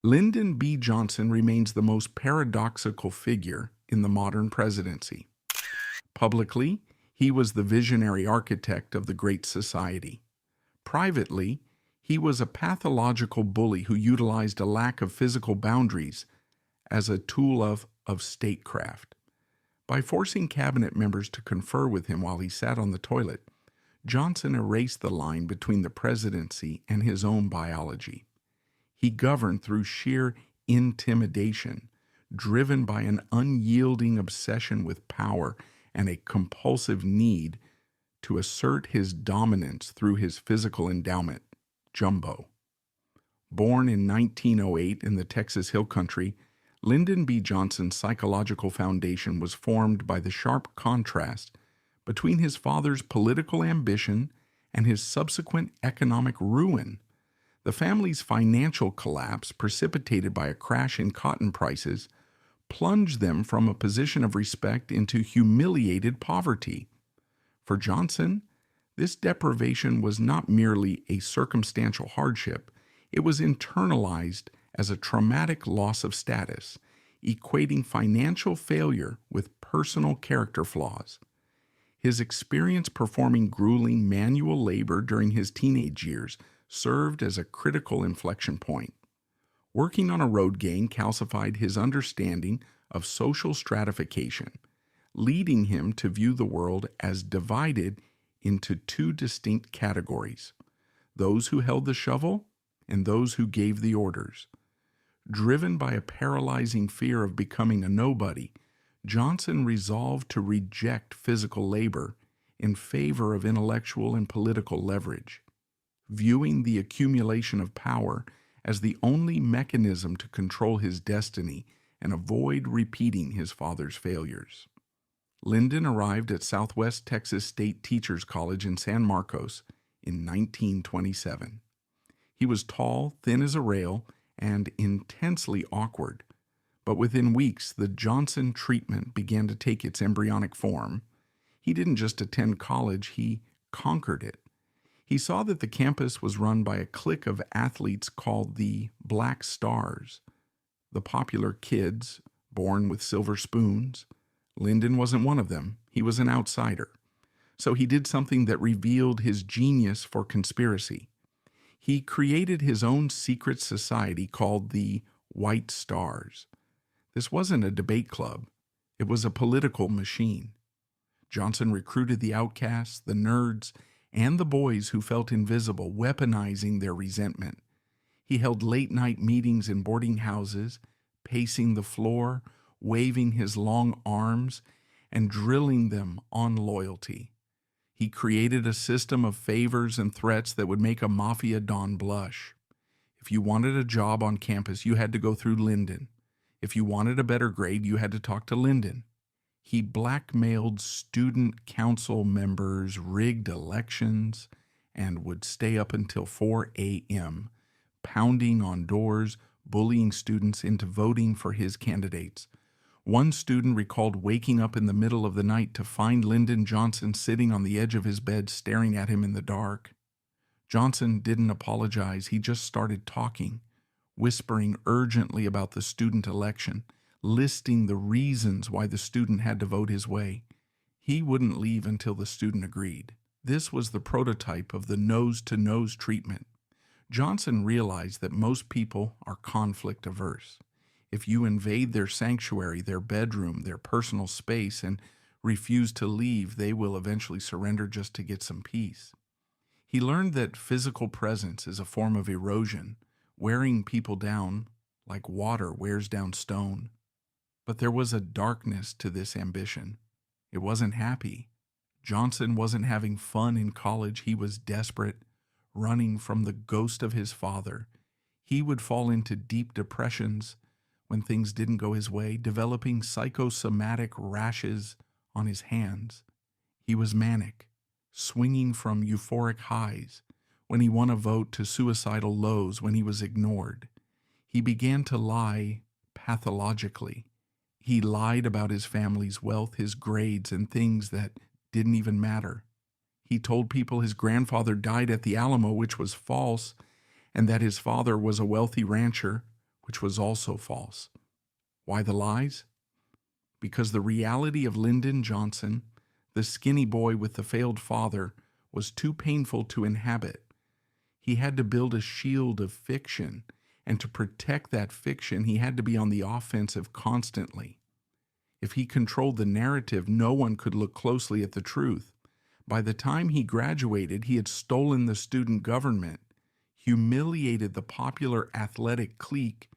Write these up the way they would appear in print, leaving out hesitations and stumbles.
Lyndon B. Johnson remains the most paradoxical figure in the modern presidency. Publicly, he was the visionary architect of the Great Society. Privately, he was a pathological bully who utilized a lack of physical boundaries as a tool of statecraft. By forcing cabinet members to confer with him while he sat on the toilet, Johnson erased the line between the presidency and his own biology. He governed through sheer intimidation, driven by an unyielding obsession with power and a compulsive need to assert his dominance through his physical endowment, Jumbo. Born in 1908 in the Texas Hill Country, Lyndon B. Johnson's psychological foundation was formed by the sharp contrast between his father's political ambition and his subsequent economic ruin. The family's financial collapse, precipitated by a crash in cotton prices, plunged them from a position of respect into humiliated poverty. For Johnson, this deprivation was not merely a circumstantial hardship, it was internalized as a traumatic loss of status, equating financial failure with personal character flaws. His experience performing grueling manual labor during his teenage years served as a critical inflection point. Working on a road gang calcified his understanding of social stratification, leading him to view the world as divided into two distinct categories: those who held the shovel and those who gave the orders. Driven by a paralyzing fear of becoming a nobody, Johnson resolved to reject physical labor in favor of intellectual and political leverage, viewing the accumulation of power as the only mechanism to control his destiny and avoid repeating his father's failures. Lyndon arrived at Southwest Texas State Teachers College in San Marcos in 1927. He was tall, thin as a rail, and intensely awkward. But within weeks, the Johnson treatment began to take its embryonic form. He didn't just attend college, he conquered it. He saw that the campus was run by a clique of athletes called the Black Stars, the popular kids born with silver spoons. Lyndon wasn't one of them. He was an outsider. So he did something that revealed his genius for conspiracy. He created his own secret society called the White Stars. This wasn't a debate club. It was a political machine. Johnson recruited the outcasts, the nerds, and the boys who felt invisible, weaponizing their resentment. He held late-night meetings in boarding houses, pacing the floor, waving his long arms, and drilling them on loyalty. He created a system of favors and threats that would make a mafia don blush. If you wanted a job on campus, you had to go through Lyndon. If you wanted a better grade, you had to talk to Lyndon. He blackmailed student council members, rigged elections, and would stay up until 4 a.m., pounding on doors, bullying students into voting for his candidates. One student recalled waking up in the middle of the night to find Lyndon Johnson sitting on the edge of his bed staring at him in the dark. Johnson didn't apologize, he just started talking, whispering urgently about the student election, listing the reasons why the student had to vote his way. He wouldn't leave until the student agreed. This was the prototype of the nose-to-nose treatment. Johnson realized that most people are conflict averse. If you invade their sanctuary, their bedroom, their personal space, and refuse to leave, they will eventually surrender just to get some peace. He learned that physical presence is a form of erosion, wearing people down like water wears down stone. But there was a darkness to this ambition. It wasn't happy. Johnson wasn't having fun in college. He was desperate, running from the ghost of his father. He would fall into deep depressions when things didn't go his way, developing psychosomatic rashes on his hands. He was manic, swinging from euphoric highs when he won a vote to suicidal lows when he was ignored. He began to lie pathologically. He lied about his family's wealth, his grades, and things that didn't even matter. He told people his grandfather died at the Alamo, which was false, and that his father was a wealthy rancher, which was also false. Why the lies? Because the reality of Lyndon Johnson, the skinny boy with the failed father, was too painful to inhabit. He had to build a shield of fiction, and to protect that fiction, he had to be on the offensive constantly. If he controlled the narrative, no one could look closely at the truth. By the time he graduated, he had stolen the student government, humiliated the popular athletic clique,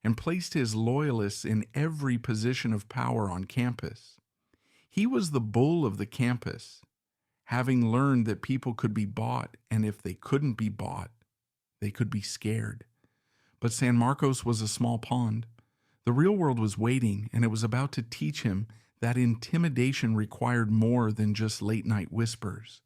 and placed his loyalists in every position of power on campus. He was the bull of the campus, having learned that people could be bought, and if they couldn't be bought, they could be scared. But San Marcos was a small pond. The real world was waiting, and it was about to teach him that intimidation required more than just late-night whispers.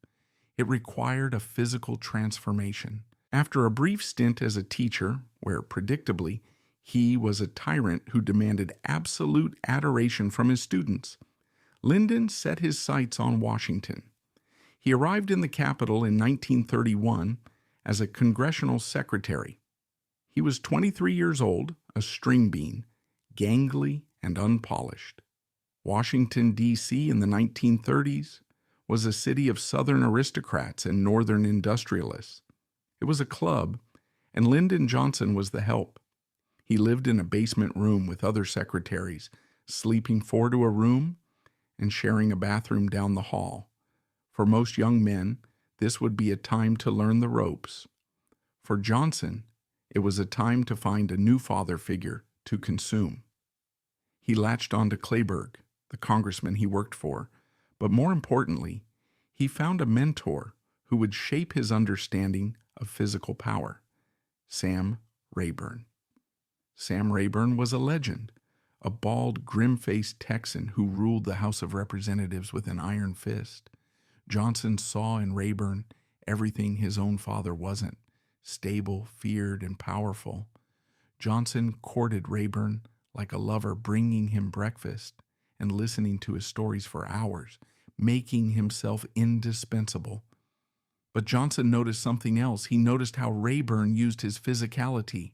It required a physical transformation. After a brief stint as a teacher, where, predictably, he was a tyrant who demanded absolute adoration from his students, Lyndon set his sights on Washington. He arrived in the capital in 1931 as a congressional secretary. He was 23 years old, a string bean, gangly and unpolished. Washington, D.C. in the 1930s was a city of Southern aristocrats and Northern industrialists. It was a club, and Lyndon Johnson was the help. He lived in a basement room with other secretaries, sleeping four to a room and sharing a bathroom down the hall. For most young men, this would be a time to learn the ropes. For Johnson, it was a time to find a new father figure to consume. He latched on to Clayburgh, the congressman he worked for, but more importantly, he found a mentor who would shape his understanding of physical power, Sam Rayburn. Sam Rayburn was a legend, a bald, grim-faced Texan who ruled the House of Representatives with an iron fist. Johnson saw in Rayburn everything his own father wasn't: stable, feared, and powerful. Johnson courted Rayburn like a lover, bringing him breakfast and listening to his stories for hours, making himself indispensable. But Johnson noticed something else. He noticed how Rayburn used his physicality.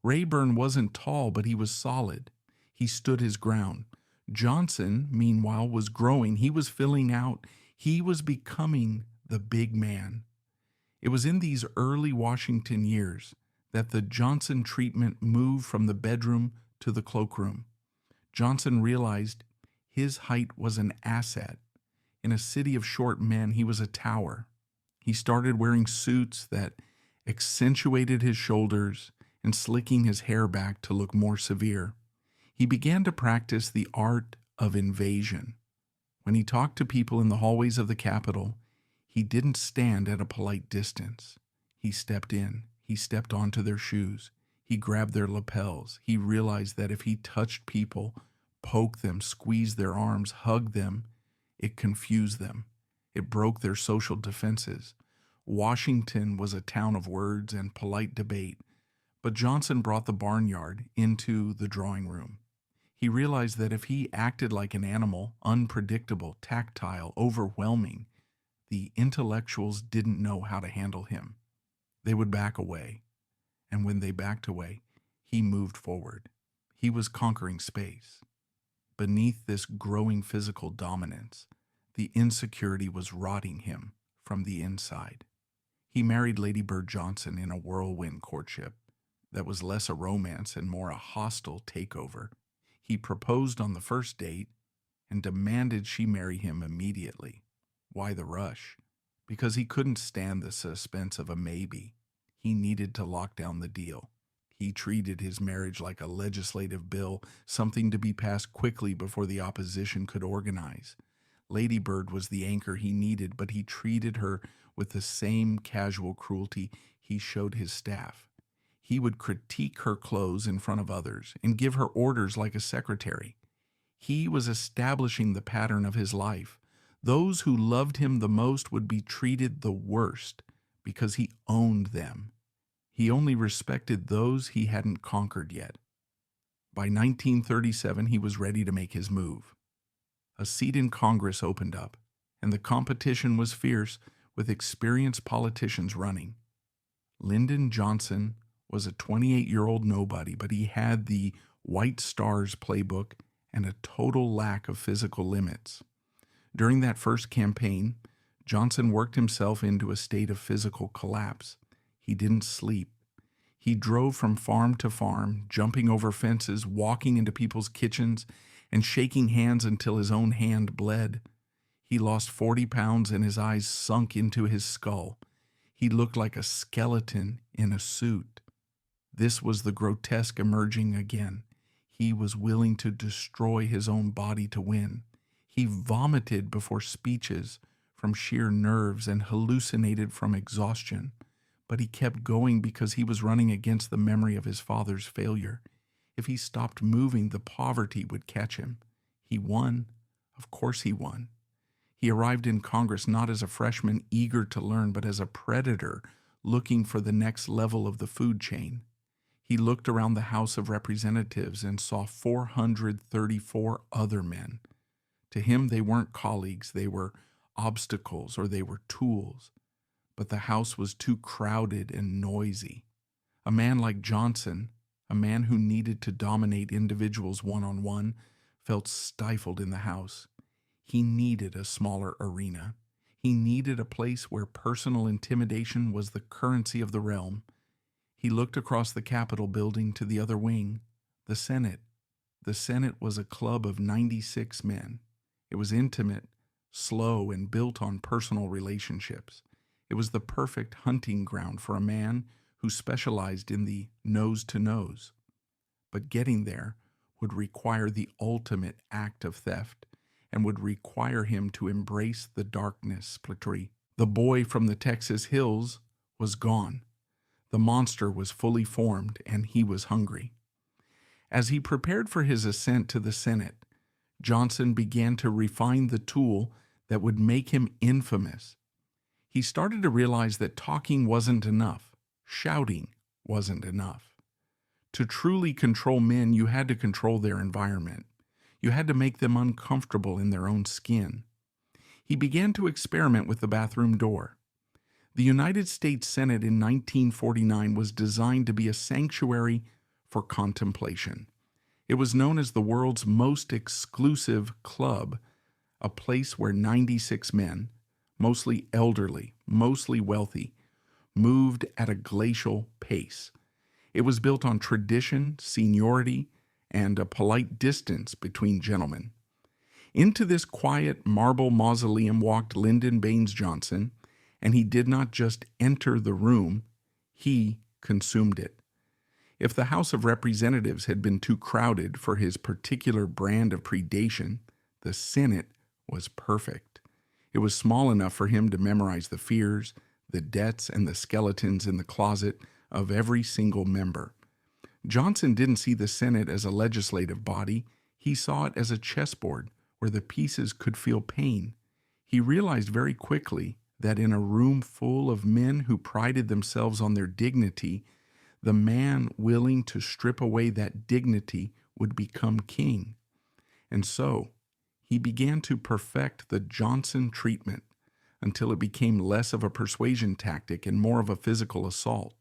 Rayburn wasn't tall, but he was solid. He stood his ground. Johnson, meanwhile, was growing. He was filling out. He was becoming the big man. It was in these early Washington years that the Johnson treatment moved from the bedroom to the cloakroom. Johnson realized his height was an asset. In a city of short men, he was a tower. He started wearing suits that accentuated his shoulders and slicking his hair back to look more severe. He began to practice the art of invasion. When he talked to people in the hallways of the Capitol, he didn't stand at a polite distance. He stepped in. He stepped onto their shoes. He grabbed their lapels. He realized that if he touched people, poked them, squeezed their arms, hugged them, it confused them. It broke their social defenses. Washington was a town of words and polite debate, but Johnson brought the barnyard into the drawing room. He realized that if he acted like an animal, unpredictable, tactile, overwhelming, the intellectuals didn't know how to handle him. They would back away, and when they backed away, he moved forward. He was conquering space. Beneath this growing physical dominance, the insecurity was rotting him from the inside. He married Lady Bird Johnson in a whirlwind courtship that was less a romance and more a hostile takeover. He proposed on the first date and demanded she marry him immediately. Why the rush? Because he couldn't stand the suspense of a maybe. He needed to lock down the deal. He treated his marriage like a legislative bill, something to be passed quickly before the opposition could organize. Lady Bird was the anchor he needed, but he treated her with the same casual cruelty he showed his staff. He would critique her clothes in front of others and give her orders like a secretary. He was establishing the pattern of his life. Those who loved him the most would be treated the worst because he owned them. He only respected those he hadn't conquered yet. By 1937, he was ready to make his move. A seat in Congress opened up, and the competition was fierce, with experienced politicians running. Lyndon Johnson was a 28-year-old nobody, but he had the White Stars playbook and a total lack of physical limits. During that first campaign, Johnson worked himself into a state of physical collapse. He didn't sleep. He drove from farm to farm, jumping over fences, walking into people's kitchens, and shaking hands until his own hand bled. He lost 40 pounds and his eyes sunk into his skull. He looked like a skeleton in a suit. This was the grotesque emerging again. He was willing to destroy his own body to win. He vomited before speeches from sheer nerves and hallucinated from exhaustion. But he kept going because he was running against the memory of his father's failure. If he stopped moving, the poverty would catch him. He won. Of course he won. He arrived in Congress not as a freshman eager to learn, but as a predator looking for the next level of the food chain. He looked around the House of Representatives and saw 434 other men. To him, they weren't colleagues, they were obstacles or they were tools. But the House was too crowded and noisy. A man like Johnson, a man who needed to dominate individuals one-on-one, felt stifled in the House. He needed a smaller arena. He needed a place where personal intimidation was the currency of the realm. He looked across the Capitol building to the other wing, the Senate. The Senate was a club of 96 men. It was intimate, slow, and built on personal relationships. It was the perfect hunting ground for a man who specialized in the nose-to-nose. But getting there would require the ultimate act of theft and would require him to embrace the darkness. The boy from the Texas hills was gone. The monster was fully formed, and he was hungry. As he prepared for his ascent to the Senate, Johnson began to refine the tool that would make him infamous. He started to realize that talking wasn't enough. Shouting wasn't enough. To truly control men, you had to control their environment. You had to make them uncomfortable in their own skin. He began to experiment with the bathroom door. The United States Senate in 1949 was designed to be a sanctuary for contemplation. It was known as the world's most exclusive club, a place where 96 men, mostly elderly, mostly wealthy, moved at a glacial pace. It was built on tradition, seniority, and a polite distance between gentlemen. Into this quiet marble mausoleum walked Lyndon B. Johnson, and he did not just enter the room, he consumed it. If the House of Representatives had been too crowded for his particular brand of predation, the Senate was perfect. It was small enough for him to memorize the fears, the debts, and the skeletons in the closet of every single member. Johnson didn't see the Senate as a legislative body. He saw it as a chessboard where the pieces could feel pain. He realized very quickly that in a room full of men who prided themselves on their dignity, the man willing to strip away that dignity would become king. And so, he began to perfect the Johnson treatment until it became less of a persuasion tactic and more of a physical assault.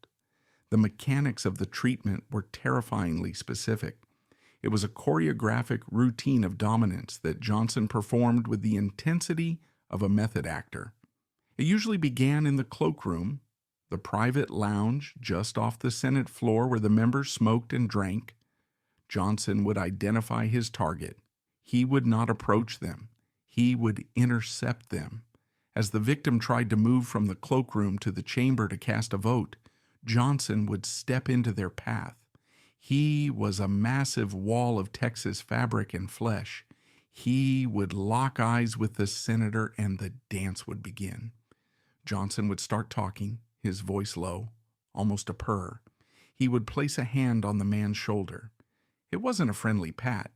The mechanics of the treatment were terrifyingly specific. It was a choreographic routine of dominance that Johnson performed with the intensity of a method actor. It usually began in the cloakroom, the private lounge just off the Senate floor where the members smoked and drank. Johnson would identify his target. He would not approach them. He would intercept them. As the victim tried to move from the cloakroom to the chamber to cast a vote, Johnson would step into their path. He was a massive wall of Texas fabric and flesh. He would lock eyes with the senator and the dance would begin. Johnson would start talking, his voice low, almost a purr. He would place a hand on the man's shoulder. It wasn't a friendly pat.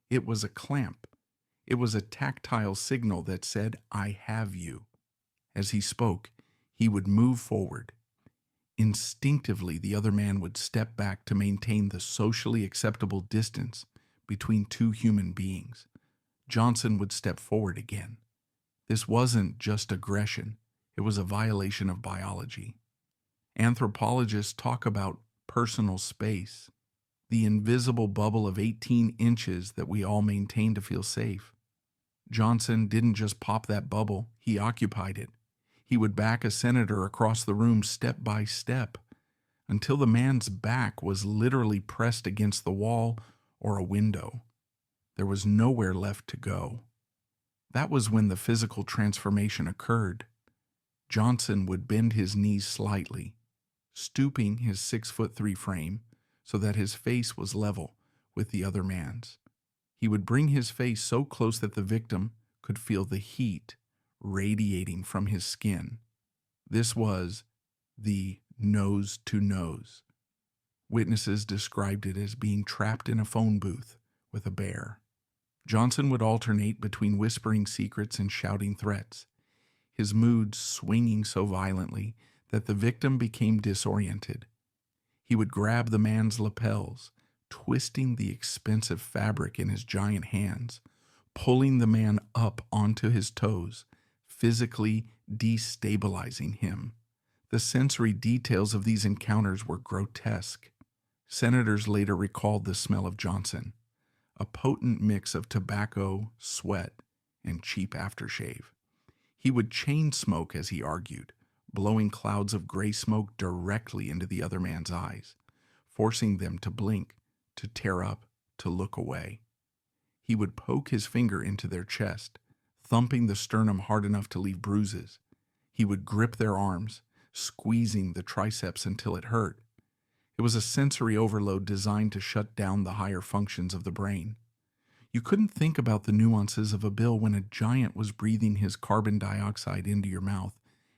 It was a clamp. It was a tactile signal that said, "I have you." As he spoke, he would move forward. Instinctively, the other man would step back to maintain the socially acceptable distance between two human beings. Johnson would step forward again. This wasn't just aggression. It was a violation of biology. Anthropologists talk about personal space, the invisible bubble of 18 inches that we all maintain to feel safe. Johnson didn't just pop that bubble, he occupied it. He would back a senator across the room step by step, until the man's back was literally pressed against the wall or a window. There was nowhere left to go. That was when the physical transformation occurred. Johnson would bend his knees slightly, stooping his 6'3" frame so that his face was level with the other man's. He would bring his face so close that the victim could feel the heat radiating from his skin. This was the nose to nose. Witnesses described it as being trapped in a phone booth with a bear. Johnson would alternate between whispering secrets and shouting threats, his mood swinging so violently that the victim became disoriented. He would grab the man's lapels, twisting the expensive fabric in his giant hands, pulling the man up onto his toes, physically destabilizing him. The sensory details of these encounters were grotesque. Senators later recalled the smell of Johnson, a potent mix of tobacco, sweat, and cheap aftershave. He would chain smoke as he argued, blowing clouds of gray smoke directly into the other man's eyes, forcing them to blink, to tear up, to look away. He would poke his finger into their chest, thumping the sternum hard enough to leave bruises. He would grip their arms, squeezing the triceps until it hurt. It was a sensory overload designed to shut down the higher functions of the brain. You couldn't think about the nuances of a bill when a giant was breathing his carbon dioxide into your mouth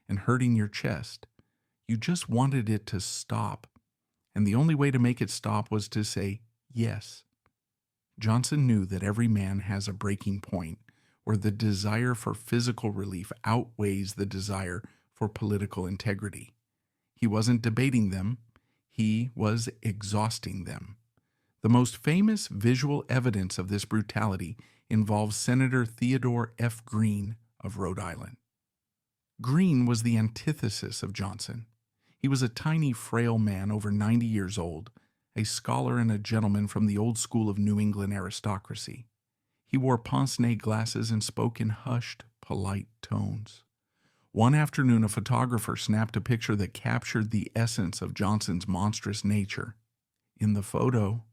and hurting your chest. You just wanted it to stop, and the only way to make it stop was to say yes. Johnson knew that every man has a breaking point where the desire for physical relief outweighs the desire for political integrity. He wasn't debating them, he was exhausting them. The most famous visual evidence of this brutality involves Senator Theodore F. Green of Rhode Island. Green was the antithesis of Johnson. He was a tiny, frail man over 90 years old, a scholar and a gentleman from the old school of New England aristocracy. He wore pince-nez glasses and spoke in hushed, polite tones. One afternoon, a photographer snapped a picture that captured the essence of Johnson's monstrous nature. In the photo,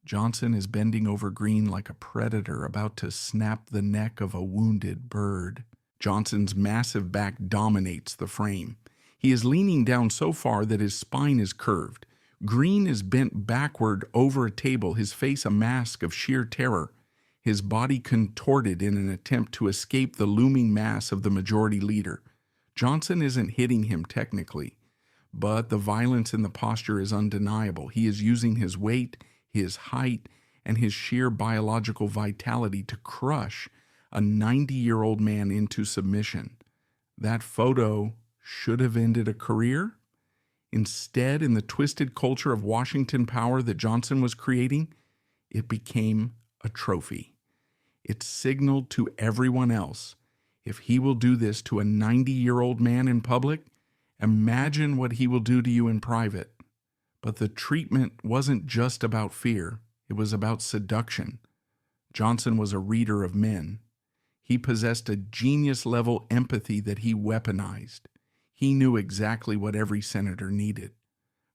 Johnson is bending over Green like a predator about to snap the neck of a wounded bird. Johnson's massive back dominates the frame. He is leaning down so far that his spine is curved. Green is bent backward over a table, his face a mask of sheer terror, his body contorted in an attempt to escape the looming mass of the majority leader. Johnson isn't hitting him technically, but the violence in the posture is undeniable. He is using his weight, his height, and his sheer biological vitality to crush a 90-year-old man into submission. That photo should have ended a career. Instead, in the twisted culture of Washington power that Johnson was creating, it became a trophy. It signaled to everyone else, if he will do this to a 90-year-old man in public, imagine what he will do to you in private. But the treatment wasn't just about fear, it was about seduction. Johnson was a reader of men. He possessed a genius-level empathy that he weaponized. He knew exactly what every senator needed.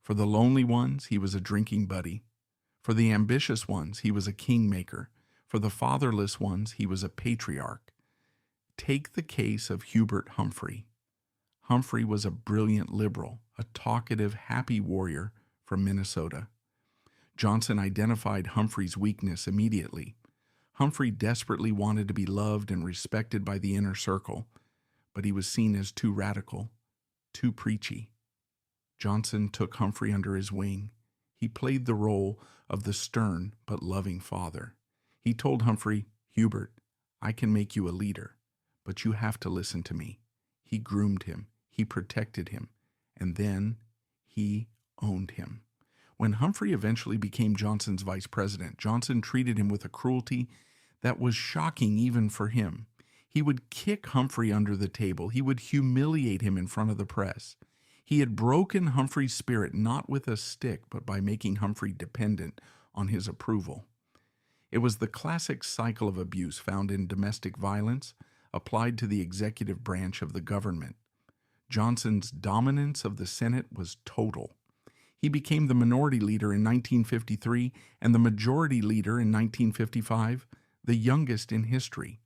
For the lonely ones, he was a drinking buddy. For the ambitious ones, he was a kingmaker. For the fatherless ones, he was a patriarch. Take the case of Hubert Humphrey. Humphrey was a brilliant liberal, a talkative, happy warrior from Minnesota. Johnson identified Humphrey's weakness immediately. Humphrey desperately wanted to be loved and respected by the inner circle, but he was seen as too radical, too preachy. Johnson took Humphrey under his wing. He played the role of the stern but loving father. He told Humphrey, "Hubert, I can make you a leader, but you have to listen to me." He groomed him, he protected him, and then he owned him. When Humphrey eventually became Johnson's vice president, Johnson treated him with a cruelty that was shocking even for him. He would kick Humphrey under the table. He would humiliate him in front of the press. He had broken Humphrey's spirit not with a stick, but by making Humphrey dependent on his approval. It was the classic cycle of abuse found in domestic violence applied to the executive branch of the government. Johnson's dominance of the Senate was total. He became the minority leader in 1953 and the majority leader in 1955, the youngest in history.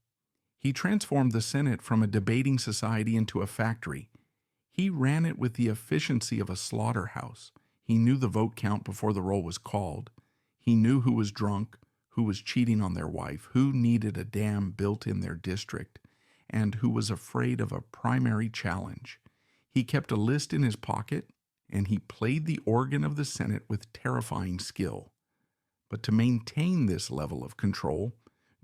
He transformed the Senate from a debating society into a factory. He ran it with the efficiency of a slaughterhouse. He knew the vote count before the roll was called. He knew who was drunk, who was cheating on their wife, who needed a dam built in their district, and who was afraid of a primary challenge. He kept a list in his pocket, and he played the organ of the Senate with terrifying skill. But to maintain this level of control,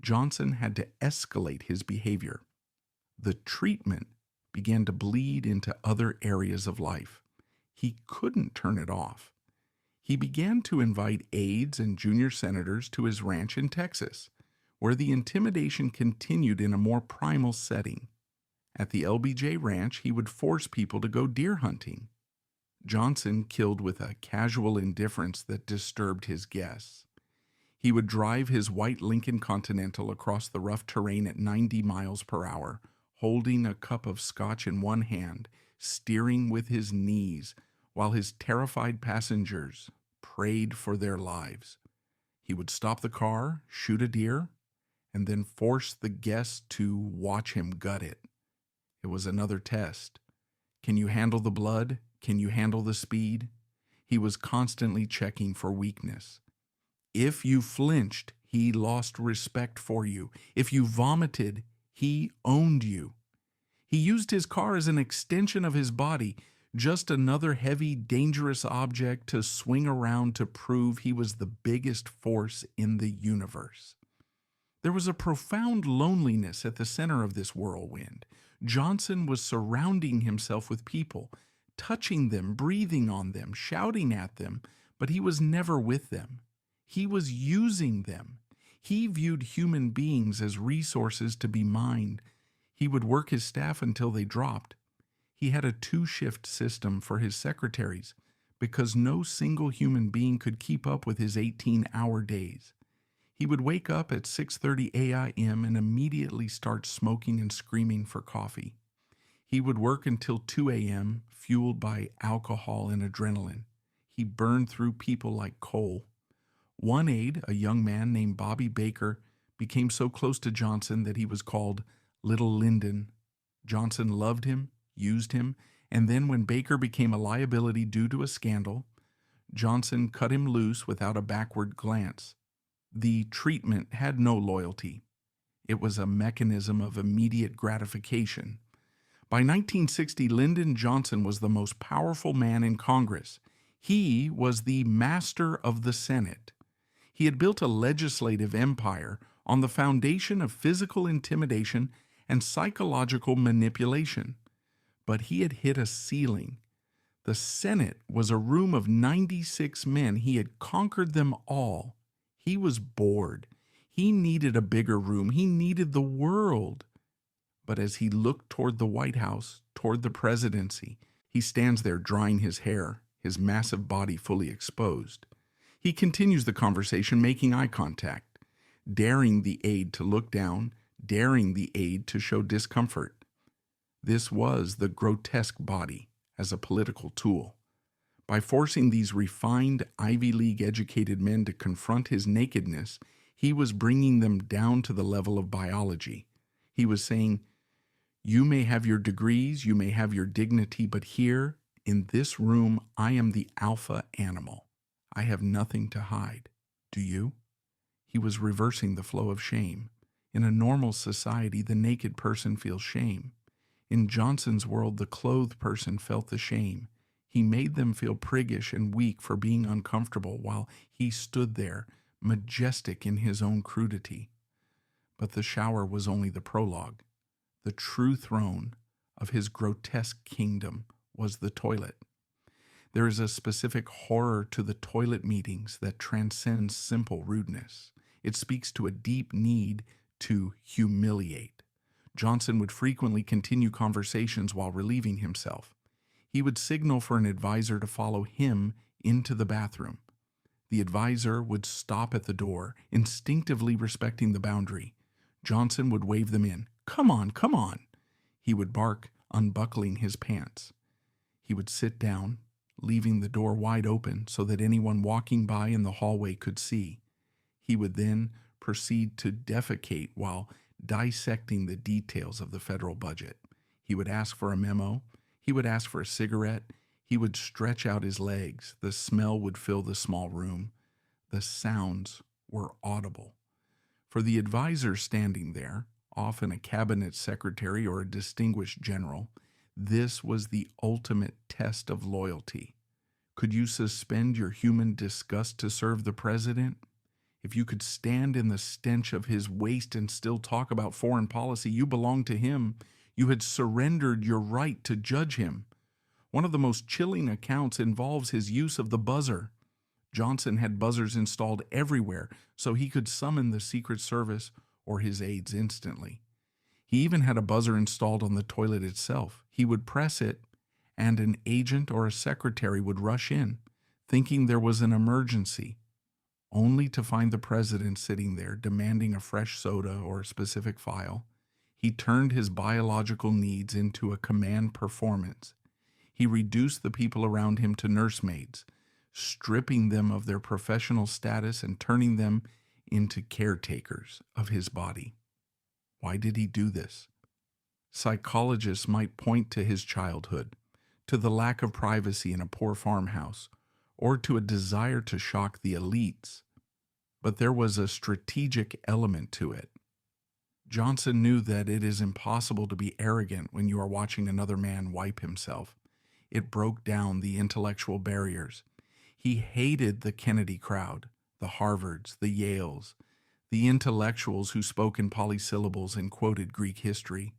Johnson had to escalate his behavior. The treatment began to bleed into other areas of life. He couldn't turn it off. He began to invite aides and junior senators to his ranch in Texas, where the intimidation continued in a more primal setting. At the LBJ Ranch, he would force people to go deer hunting. Johnson killed with a casual indifference that disturbed his guests. He would drive his white Lincoln Continental across the rough terrain at 90 miles per hour, holding a cup of scotch in one hand, steering with his knees, while his terrified passengers prayed for their lives. He would stop the car, shoot a deer, and then force the guests to watch him gut it. It was another test. Can you handle the blood? Can you handle the speed? He was constantly checking for weakness. If you flinched, he lost respect for you. If you vomited, he owned you. He used his car as an extension of his body, just another heavy, dangerous object to swing around to prove he was the biggest force in the universe. There was a profound loneliness at the center of this whirlwind. Johnson was surrounding himself with people, touching them, breathing on them, shouting at them, but he was never with them. He was using them. He viewed human beings as resources to be mined. He would work his staff until they dropped. He had a two-shift system for his secretaries because no single human being could keep up with his 18-hour days. He would wake up at 6:30 a.m. and immediately start smoking and screaming for coffee. He would work until 2 a.m., fueled by alcohol and adrenaline. He burned through people like coal. One aide, a young man named Bobby Baker, became so close to Johnson that he was called Little Lyndon. Johnson loved him, used him, and then when Baker became a liability due to a scandal, Johnson cut him loose without a backward glance. The treatment had no loyalty. It was a mechanism of immediate gratification. By 1960, Lyndon Johnson was the most powerful man in Congress. He was the master of the Senate. He had built a legislative empire on the foundation of physical intimidation and psychological manipulation. But he had hit a ceiling. The Senate was a room of 96 men. He had conquered them all. He was bored. He needed a bigger room. He needed the world. But as he looked toward the White House, toward the presidency, he stands there drying his hair, his massive body fully exposed. He continues the conversation, making eye contact, daring the aide to look down, daring the aide to show discomfort. This was the grotesque body as a political tool. By forcing these refined Ivy League-educated men to confront his nakedness, he was bringing them down to the level of biology. He was saying, "You may have your degrees, you may have your dignity, but here, in this room, I am the alpha animal. I have nothing to hide. Do you?" He was reversing the flow of shame. In a normal society, the naked person feels shame. In Johnson's world, the clothed person felt the shame. He made them feel priggish and weak for being uncomfortable while he stood there, majestic in his own crudity. But the shower was only the prologue. The true throne of his grotesque kingdom was the toilet. There is a specific horror to the toilet meetings that transcends simple rudeness. It speaks to a deep need to humiliate. Johnson would frequently continue conversations while relieving himself. He would signal for an advisor to follow him into the bathroom. The advisor would stop at the door, instinctively respecting the boundary. Johnson would wave them in. "Come on, come on." He would bark, unbuckling his pants. He would sit down, leaving the door wide open so that anyone walking by in the hallway could see. He would then proceed to defecate while dissecting the details of the federal budget. He would ask for a memo. He would ask for a cigarette. He would stretch out his legs. The smell would fill the small room. The sounds were audible. For the advisor standing there, often a cabinet secretary or a distinguished general, this was the ultimate test of loyalty. Could you suspend your human disgust to serve the president? If you could stand in the stench of his waste and still talk about foreign policy, you belonged to him. You had surrendered your right to judge him. One of the most chilling accounts involves his use of the buzzer. Johnson had buzzers installed everywhere so he could summon the Secret Service or his aides instantly. He even had a buzzer installed on the toilet itself. He would press it, and an agent or a secretary would rush in, thinking there was an emergency, only to find the president sitting there demanding a fresh soda or a specific file. He turned his biological needs into a command performance. He reduced the people around him to nursemaids, stripping them of their professional status and turning them into caretakers of his body. Why did he do this? Psychologists might point to his childhood, to the lack of privacy in a poor farmhouse, or to a desire to shock the elites. But there was a strategic element to it. Johnson knew that it is impossible to be arrogant when you are watching another man wipe himself. It broke down the intellectual barriers. He hated the Kennedy crowd, the Harvards, the Yales, the intellectuals who spoke in polysyllables and quoted Greek history.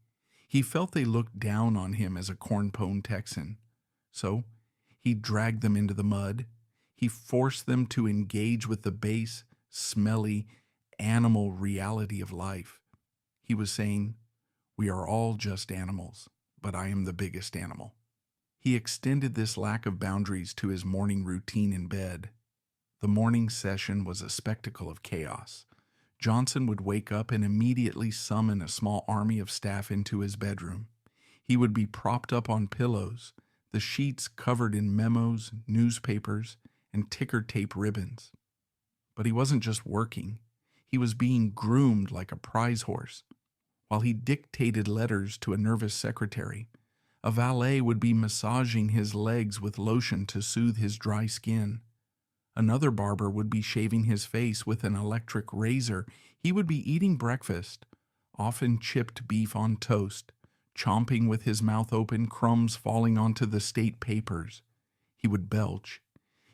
He felt they looked down on him as a cornpone Texan. So he dragged them into the mud. He forced them to engage with the base, smelly, animal reality of life. He was saying, "We are all just animals, but I am the biggest animal." He extended this lack of boundaries to his morning routine in bed. The morning session was a spectacle of chaos. Johnson would wake up and immediately summon a small army of staff into his bedroom. He would be propped up on pillows, the sheets covered in memos, newspapers, and ticker tape ribbons. But he wasn't just working. He was being groomed like a prize horse. While he dictated letters to a nervous secretary, a valet would be massaging his legs with lotion to soothe his dry skin. Another barber would be shaving his face with an electric razor. He would be eating breakfast, often chipped beef on toast, chomping with his mouth open, crumbs falling onto the state papers. He would belch.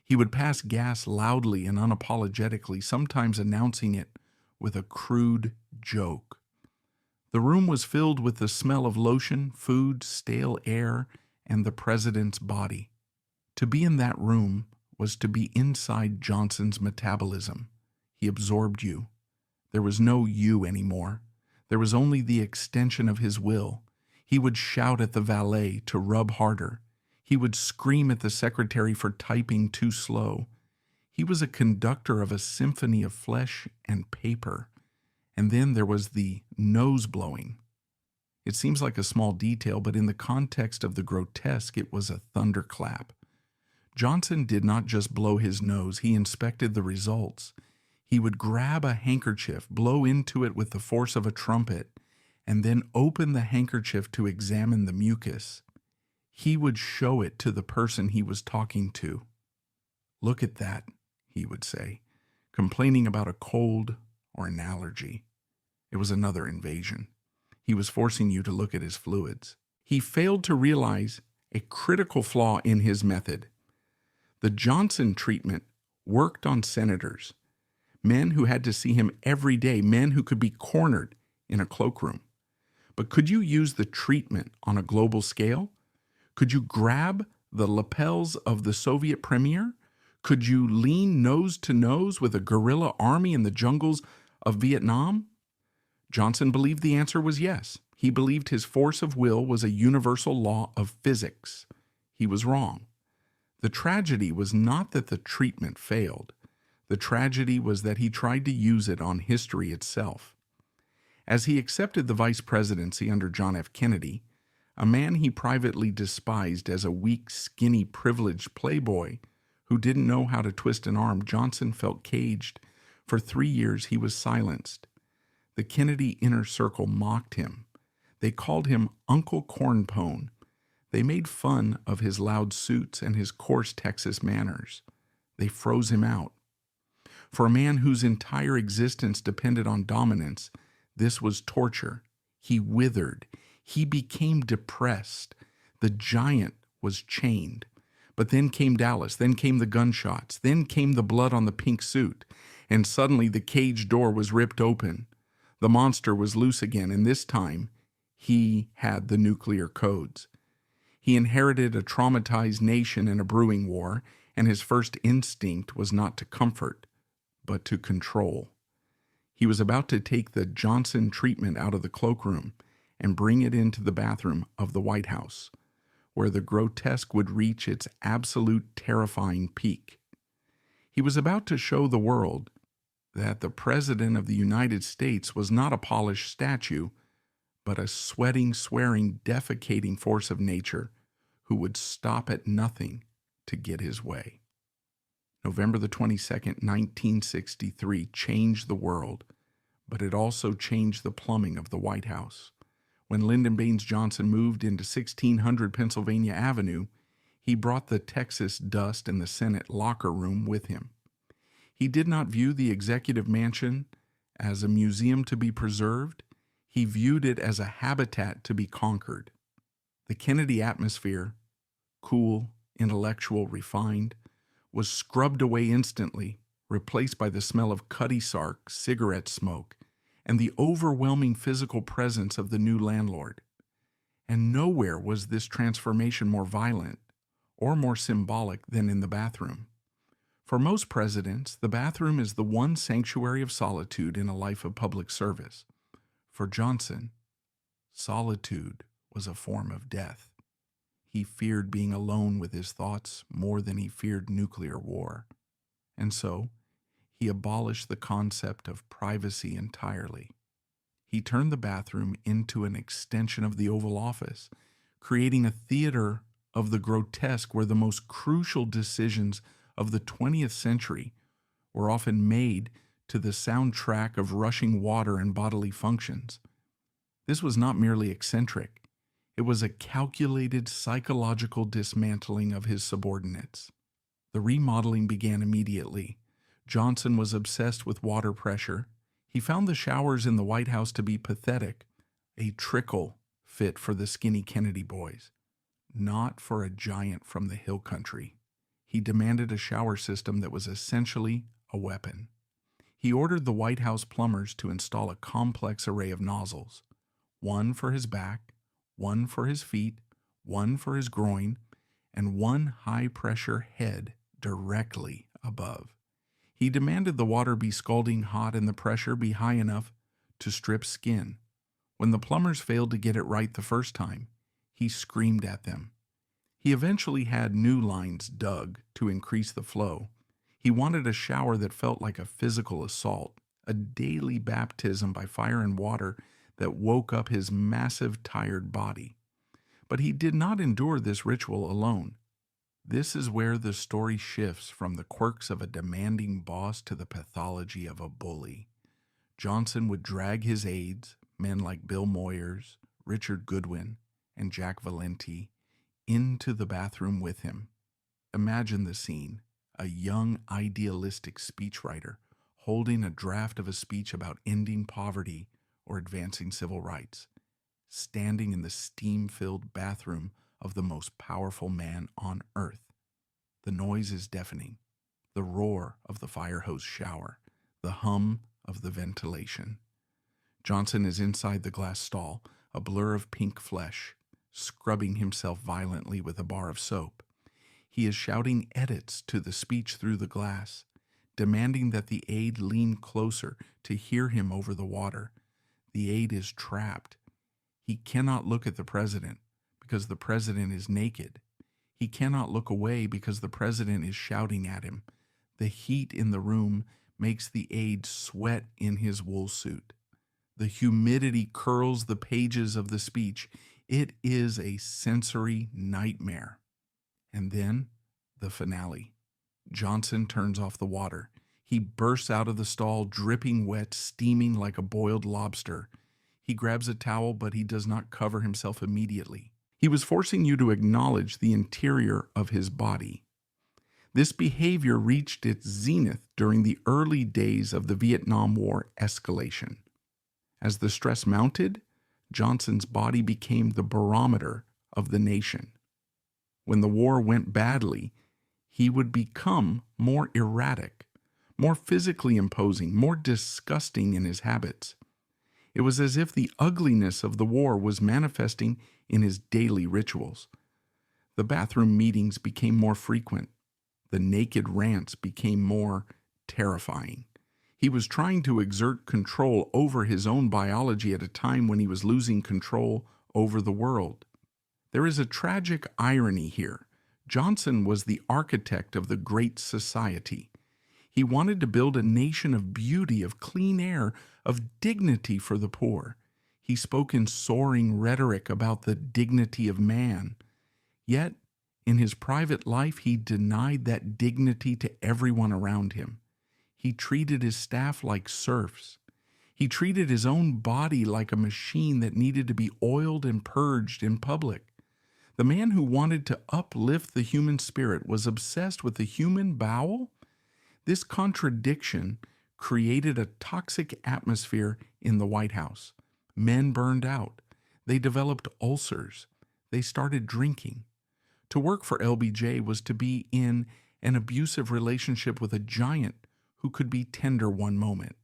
He would pass gas loudly and unapologetically, sometimes announcing it with a crude joke. The room was filled with the smell of lotion, food, stale air, and the president's body. To be in that room was to be inside Johnson's metabolism. He absorbed you. There was no you anymore. There was only the extension of his will. He would shout at the valet to rub harder. He would scream at the secretary for typing too slow. He was a conductor of a symphony of flesh and paper. And then there was the nose blowing. It seems like a small detail, but in the context of the grotesque, it was a thunderclap. Johnson did not just blow his nose, he inspected the results. He would grab a handkerchief, blow into it with the force of a trumpet, and then open the handkerchief to examine the mucus. He would show it to the person he was talking to. "Look at that," he would say, complaining about a cold or an allergy. It was another invasion. He was forcing you to look at his fluids. He failed to realize a critical flaw in his method. The Johnson treatment worked on senators, men who had to see him every day, men who could be cornered in a cloakroom. But could you use the treatment on a global scale? Could you grab the lapels of the Soviet premier? Could you lean nose to nose with a guerrilla army in the jungles of Vietnam? Johnson believed the answer was yes. He believed his force of will was a universal law of physics. He was wrong. The tragedy was not that the treatment failed. The tragedy was that he tried to use it on history itself. As he accepted the vice presidency under John F. Kennedy, a man he privately despised as a weak, skinny, privileged playboy who didn't know how to twist an arm, Johnson felt caged. For 3 years he was silenced. The Kennedy inner circle mocked him. They called him Uncle Cornpone. They made fun of his loud suits and his coarse Texas manners. They froze him out. For a man whose entire existence depended on dominance, this was torture. He withered. He became depressed. The giant was chained. But then came Dallas. Then came the gunshots. Then came the blood on the pink suit. And suddenly the cage door was ripped open. The monster was loose again, and this time he had the nuclear codes. He inherited a traumatized nation in a brewing war, and his first instinct was not to comfort, but to control. He was about to take the Johnson treatment out of the cloakroom and bring it into the bathroom of the White House, where the grotesque would reach its absolute terrifying peak. He was about to show the world that the President of the United States was not a polished statue, but a sweating, swearing, defecating force of nature who would stop at nothing to get his way. November the 22nd, 1963 changed the world, but it also changed the plumbing of the White House. When Lyndon B. Johnson moved into 1600 Pennsylvania Avenue, he brought the Texas dust in the Senate locker room with him. He did not view the executive mansion as a museum to be preserved. He viewed it as a habitat to be conquered. The Kennedy atmosphere, cool, intellectual, refined, was scrubbed away instantly, replaced by the smell of cutty sark, cigarette smoke, and the overwhelming physical presence of the new landlord. And nowhere was this transformation more violent or more symbolic than in the bathroom. For most presidents, the bathroom is the one sanctuary of solitude in a life of public service. For Johnson, solitude was a form of death. He feared being alone with his thoughts more than he feared nuclear war. And so, he abolished the concept of privacy entirely. He turned the bathroom into an extension of the Oval Office, creating a theater of the grotesque where the most crucial decisions of the 20th century were often made to the soundtrack of rushing water and bodily functions. This was not merely eccentric. It was a calculated psychological dismantling of his subordinates. The remodeling began immediately. Johnson was obsessed with water pressure. He found the showers in the White House to be pathetic, a trickle fit for the skinny Kennedy boys, not for a giant from the hill country. He demanded a shower system that was essentially a weapon. He ordered the White House plumbers to install a complex array of nozzles, one for his back, one for his feet, one for his groin, and one high-pressure head directly above. He demanded the water be scalding hot and the pressure be high enough to strip skin. When the plumbers failed to get it right the first time, he screamed at them. He eventually had new lines dug to increase the flow. He wanted a shower that felt like a physical assault, a daily baptism by fire and water that woke up his massive, tired body. But he did not endure this ritual alone. This is where the story shifts from the quirks of a demanding boss to the pathology of a bully. Johnson would drag his aides, men like Bill Moyers, Richard Goodwin, and Jack Valenti, into the bathroom with him. Imagine the scene: a young, idealistic speechwriter holding a draft of a speech about ending poverty or advancing civil rights, standing in the steam-filled bathroom of the most powerful man on earth. The noise is deafening, the roar of the fire hose shower, the hum of the ventilation. Johnson is inside the glass stall, a blur of pink flesh, scrubbing himself violently with a bar of soap. He is shouting edits to the speech through the glass, demanding that the aide lean closer to hear him over the water. The aide is trapped. He cannot look at the president because the president is naked. He cannot look away because the president is shouting at him. The heat in the room makes the aide sweat in his wool suit. The humidity curls the pages of the speech. It is a sensory nightmare. And then the finale. Johnson turns off the water. He bursts out of the stall, dripping wet, steaming like a boiled lobster. He grabs a towel, but he does not cover himself immediately. He was forcing you to acknowledge the interior of his body. This behavior reached its zenith during the early days of the Vietnam War escalation. As the stress mounted, Johnson's body became the barometer of the nation. When the war went badly, he would become more erratic, more physically imposing, more disgusting in his habits. It was as if the ugliness of the war was manifesting in his daily rituals. The bathroom meetings became more frequent. The naked rants became more terrifying. He was trying to exert control over his own biology at a time when he was losing control over the world. There is a tragic irony here. Johnson was the architect of the Great Society. He wanted to build a nation of beauty, of clean air, of dignity for the poor. He spoke in soaring rhetoric about the dignity of man. Yet, in his private life, he denied that dignity to everyone around him. He treated his staff like serfs. He treated his own body like a machine that needed to be oiled and purged in public. The man who wanted to uplift the human spirit was obsessed with the human bowel. This contradiction created a toxic atmosphere in the White House. Men burned out. They developed ulcers. They started drinking. To work for LBJ was to be in an abusive relationship with a giant who could be tender one moment,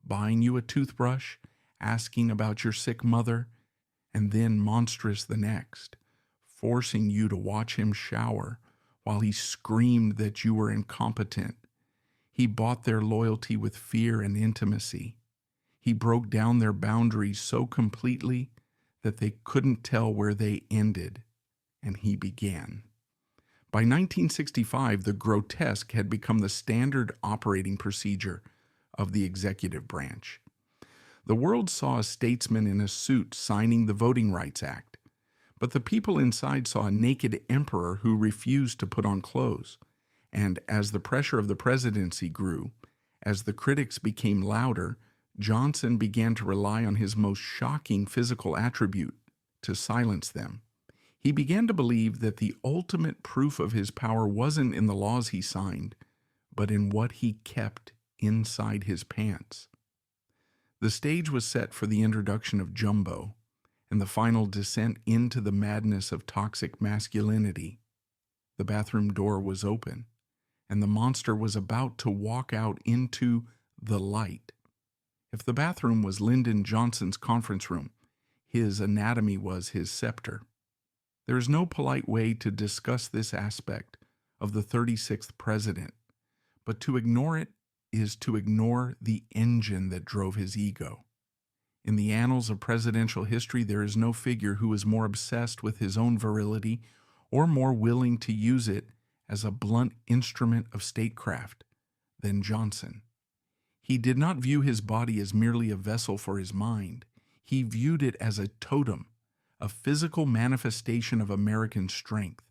buying you a toothbrush, asking about your sick mother, and then monstrous the next, forcing you to watch him shower while he screamed that you were incompetent. He bought their loyalty with fear and intimacy. He broke down their boundaries so completely that they couldn't tell where they ended, and he began. By 1965, the grotesque had become the standard operating procedure of the executive branch. The world saw a statesman in a suit signing the Voting Rights Act, but the people inside saw a naked emperor who refused to put on clothes. And as the pressure of the presidency grew, as the critics became louder, Johnson began to rely on his most shocking physical attribute to silence them. He began to believe that the ultimate proof of his power wasn't in the laws he signed, but in what he kept inside his pants. The stage was set for the introduction of Jumbo and the final descent into the madness of toxic masculinity. The bathroom door was open, and the monster was about to walk out into the light. If the bathroom was Lyndon Johnson's conference room, his anatomy was his scepter. There is no polite way to discuss this aspect of the 36th president, but to ignore it is to ignore the engine that drove his ego. In the annals of presidential history, there is no figure who is more obsessed with his own virility or more willing to use it as a blunt instrument of statecraft than Johnson. He did not view his body as merely a vessel for his mind. He viewed it as a totem, a physical manifestation of American strength.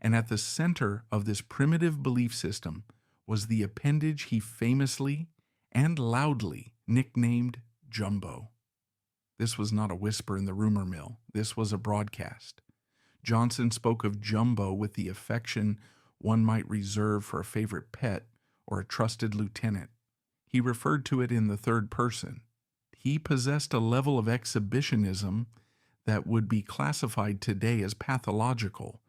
And at the center of this primitive belief system was the appendage he famously and loudly nicknamed Jumbo. This was not a whisper in the rumor mill. This was a broadcast. Johnson spoke of Jumbo with the affection one might reserve for a favorite pet or a trusted lieutenant. He referred to it in the third person. He possessed a level of exhibitionism that would be classified today as pathological,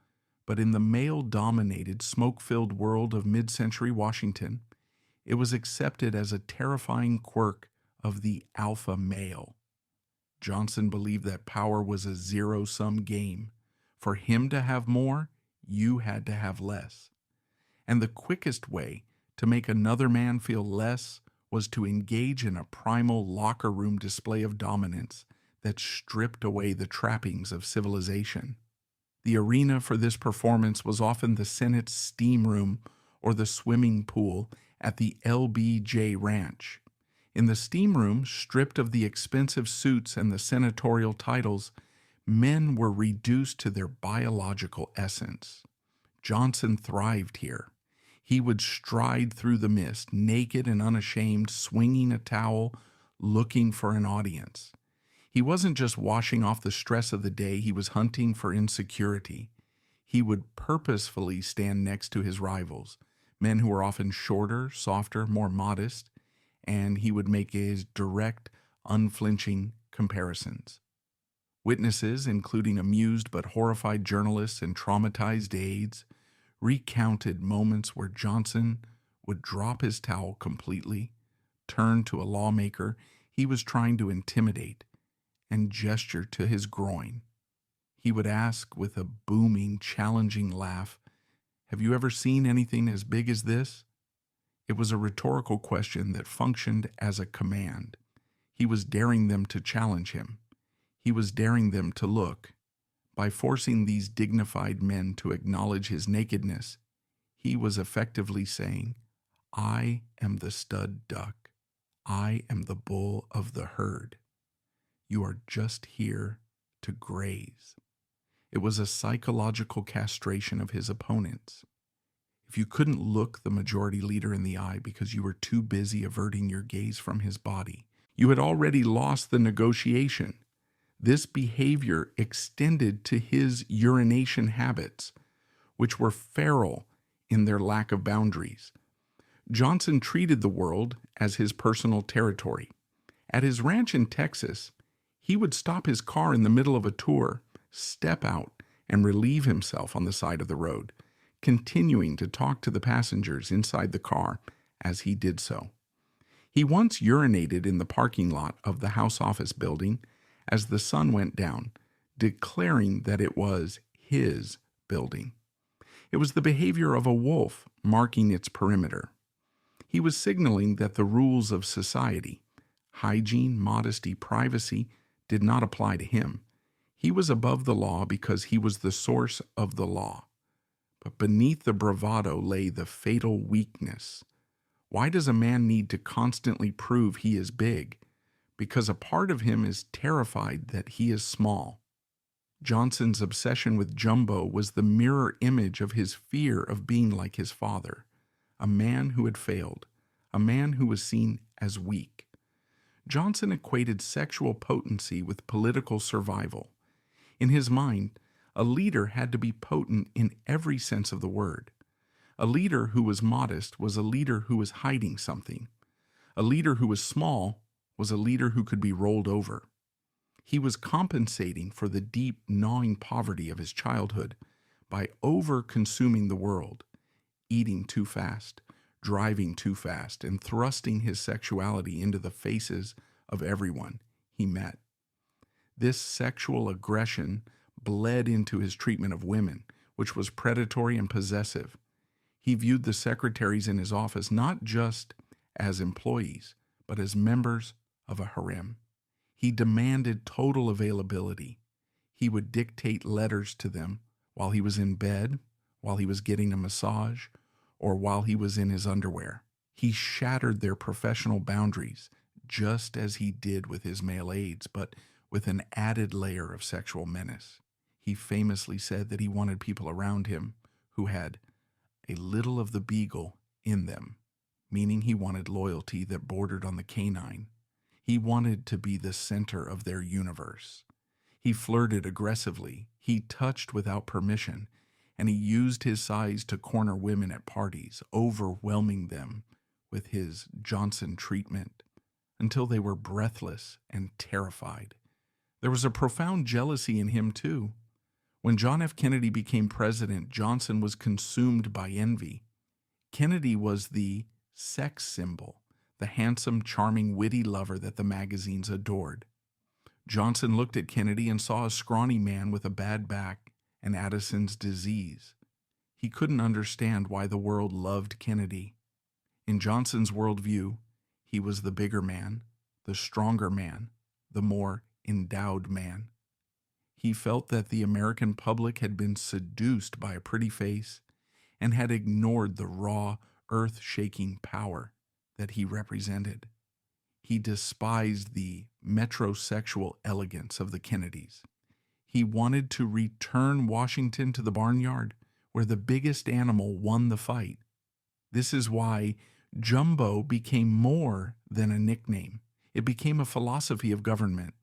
but in the male-dominated, smoke-filled world of mid-century Washington, it was accepted as a terrifying quirk of the alpha male. Johnson believed that power was a zero-sum game. For him to have more, you had to have less. And the quickest way to make another man feel less was to engage in a primal locker room display of dominance that stripped away the trappings of civilization. The arena for this performance was often the Senate's steam room or the swimming pool at the LBJ Ranch. In the steam room, stripped of the expensive suits and the senatorial titles, men were reduced to their biological essence. Johnson thrived here. He would stride through the mist, naked and unashamed, swinging a towel, looking for an audience. He wasn't just washing off the stress of the day, he was hunting for insecurity. He would purposefully stand next to his rivals, men who were often shorter, softer, more modest, and he would make his direct, unflinching comparisons. Witnesses, including amused but horrified journalists and traumatized aides, recounted moments where Johnson would drop his towel completely, turn to a lawmaker he was trying to intimidate, and gesture to his groin. He would ask with a booming, challenging laugh, "Have you ever seen anything as big as this?" It was a rhetorical question that functioned as a command. He was daring them to challenge him. He was daring them to look. By forcing these dignified men to acknowledge his nakedness, he was effectively saying, "I am the stud duck. I am the bull of the herd. You are just here to graze." It was a psychological castration of his opponents. If you couldn't look the majority leader in the eye because you were too busy averting your gaze from his body, you had already lost the negotiation. This behavior extended to his urination habits, which were feral in their lack of boundaries. Johnson treated the world as his personal territory. At his ranch in Texas, he would stop his car in the middle of a tour, step out, and relieve himself on the side of the road, continuing to talk to the passengers inside the car as he did so. He once urinated in the parking lot of the House Office building as the sun went down, declaring that it was his building. It was the behavior of a wolf marking its perimeter. He was signaling that the rules of society, hygiene, modesty, privacy, did not apply to him. He was above the law because he was the source of the law. But beneath the bravado lay the fatal weakness. Why does a man need to constantly prove he is big? Because a part of him is terrified that he is small. Johnson's obsession with Jumbo was the mirror image of his fear of being like his father, a man who had failed, a man who was seen as weak. Johnson equated sexual potency with political survival. In his mind, a leader had to be potent in every sense of the word. A leader who was modest was a leader who was hiding something. A leader who was small was a leader who could be rolled over. He was compensating for the deep, gnawing poverty of his childhood by over-consuming the world, eating too fast, driving too fast, and thrusting his sexuality into the faces of everyone he met. This sexual aggression bled into his treatment of women, which was predatory and possessive. He viewed the secretaries in his office not just as employees, but as members of a harem. He demanded total availability. He would dictate letters to them while he was in bed, while he was getting a massage, or while he was in his underwear. He shattered their professional boundaries, just as he did with his male aides, but with an added layer of sexual menace. He famously said that he wanted people around him who had a little of the beagle in them, meaning he wanted loyalty that bordered on the canine. He wanted to be the center of their universe. He flirted aggressively, he touched without permission, and he used his size to corner women at parties, overwhelming them with his Johnson treatment until they were breathless and terrified. There was a profound jealousy in him, too. When John F. Kennedy became president, Johnson was consumed by envy. Kennedy was the sex symbol, the handsome, charming, witty lover that the magazines adored. Johnson looked at Kennedy and saw a scrawny man with a bad back and Addison's disease. He couldn't understand why the world loved Kennedy. In Johnson's worldview, he was the bigger man, the stronger man, the more endowed man. He felt that the American public had been seduced by a pretty face and had ignored the raw, earth-shaking power that he represented. He despised the metrosexual elegance of the Kennedys. He wanted to return Washington to the barnyard where the biggest animal won the fight. This is why Jumbo became more than a nickname. It became a philosophy of government.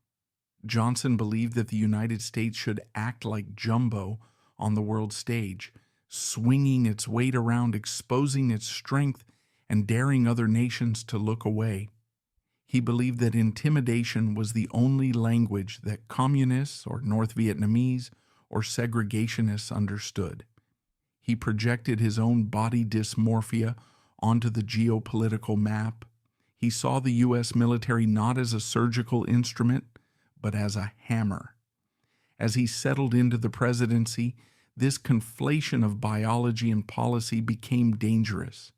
Johnson believed that the United States should act like Jumbo on the world stage, swinging its weight around, exposing its strength, and daring other nations to look away. He believed that intimidation was the only language that communists or North Vietnamese or segregationists understood. He projected his own body dysmorphia onto the geopolitical map. He saw the U.S. military not as a surgical instrument, but as a hammer. As he settled into the presidency, this conflation of biology and policy became dangerous.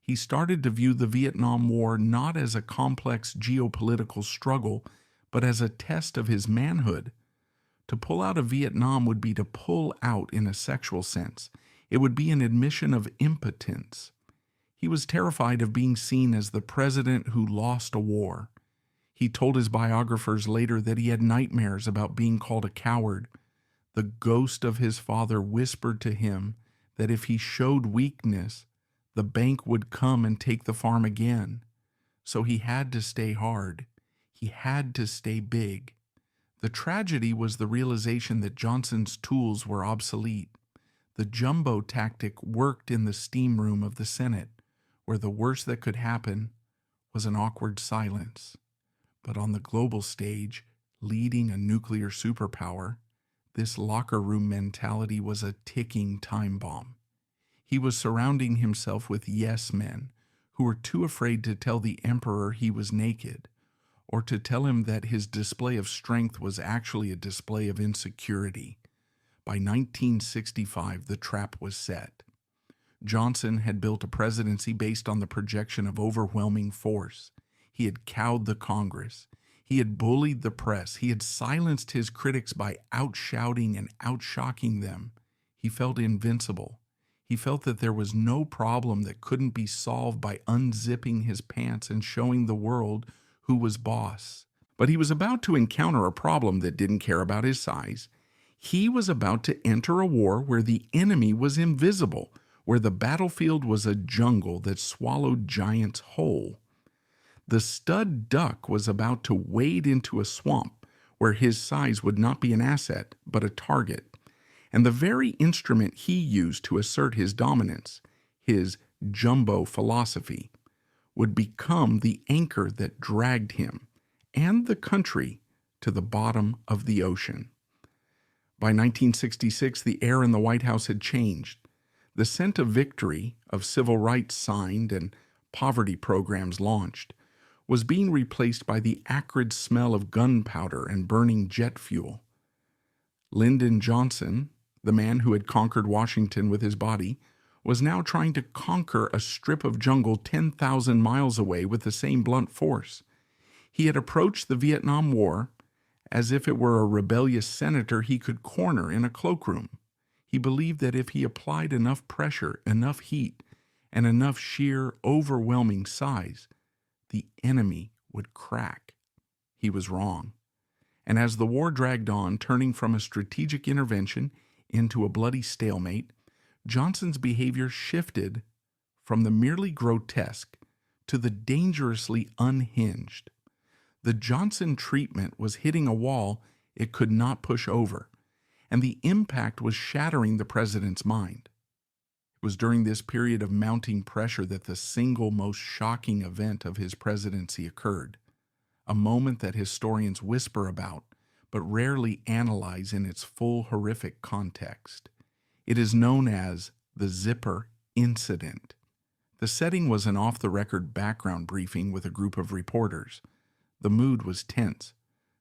He started to view the Vietnam War not as a complex geopolitical struggle, but as a test of his manhood. To pull out of Vietnam would be to pull out in a sexual sense. It would be an admission of impotence. He was terrified of being seen as the president who lost a war. He told his biographers later that he had nightmares about being called a coward. The ghost of his father whispered to him that if he showed weakness, the bank would come and take the farm again. So he had to stay hard. He had to stay big. The tragedy was the realization that Johnson's tools were obsolete. The jumbo tactic worked in the steam room of the Senate, where the worst that could happen was an awkward silence. But on the global stage, leading a nuclear superpower, this locker room mentality was a ticking time bomb. He was surrounding himself with yes men who were too afraid to tell the emperor he was naked, or to tell him that his display of strength was actually a display of insecurity. By 1965, the trap was set. Johnson had built a presidency based on the projection of overwhelming force. He had cowed the Congress. He had bullied the press. He had silenced his critics by outshouting and outshocking them. He felt invincible. He felt that there was no problem that couldn't be solved by unzipping his pants and showing the world who was boss. But he was about to encounter a problem that didn't care about his size. He was about to enter a war where the enemy was invisible, where the battlefield was a jungle that swallowed giants whole. The stud duck was about to wade into a swamp where his size would not be an asset, but a target. And the very instrument he used to assert his dominance, his jumbo philosophy, would become the anchor that dragged him and the country to the bottom of the ocean. By 1966, the air in the White House had changed. The scent of victory, of civil rights signed and poverty programs launched, was being replaced by the acrid smell of gunpowder and burning jet fuel. Lyndon Johnson, the man who had conquered Washington with his body, was now trying to conquer a strip of jungle 10,000 miles away with the same blunt force. He had approached the Vietnam War as if it were a rebellious senator he could corner in a cloakroom. He believed that if he applied enough pressure, enough heat, and enough sheer, overwhelming size, the enemy would crack. He was wrong. And as the war dragged on, turning from a strategic intervention into a bloody stalemate, Johnson's behavior shifted from the merely grotesque to the dangerously unhinged. The Johnson treatment was hitting a wall it could not push over, and the impact was shattering the president's mind. It was during this period of mounting pressure that the single most shocking event of his presidency occurred, a moment that historians whisper about but rarely analyze in its full horrific context. It is known as the Zipper Incident. The setting was an off-the-record background briefing with a group of reporters. The mood was tense.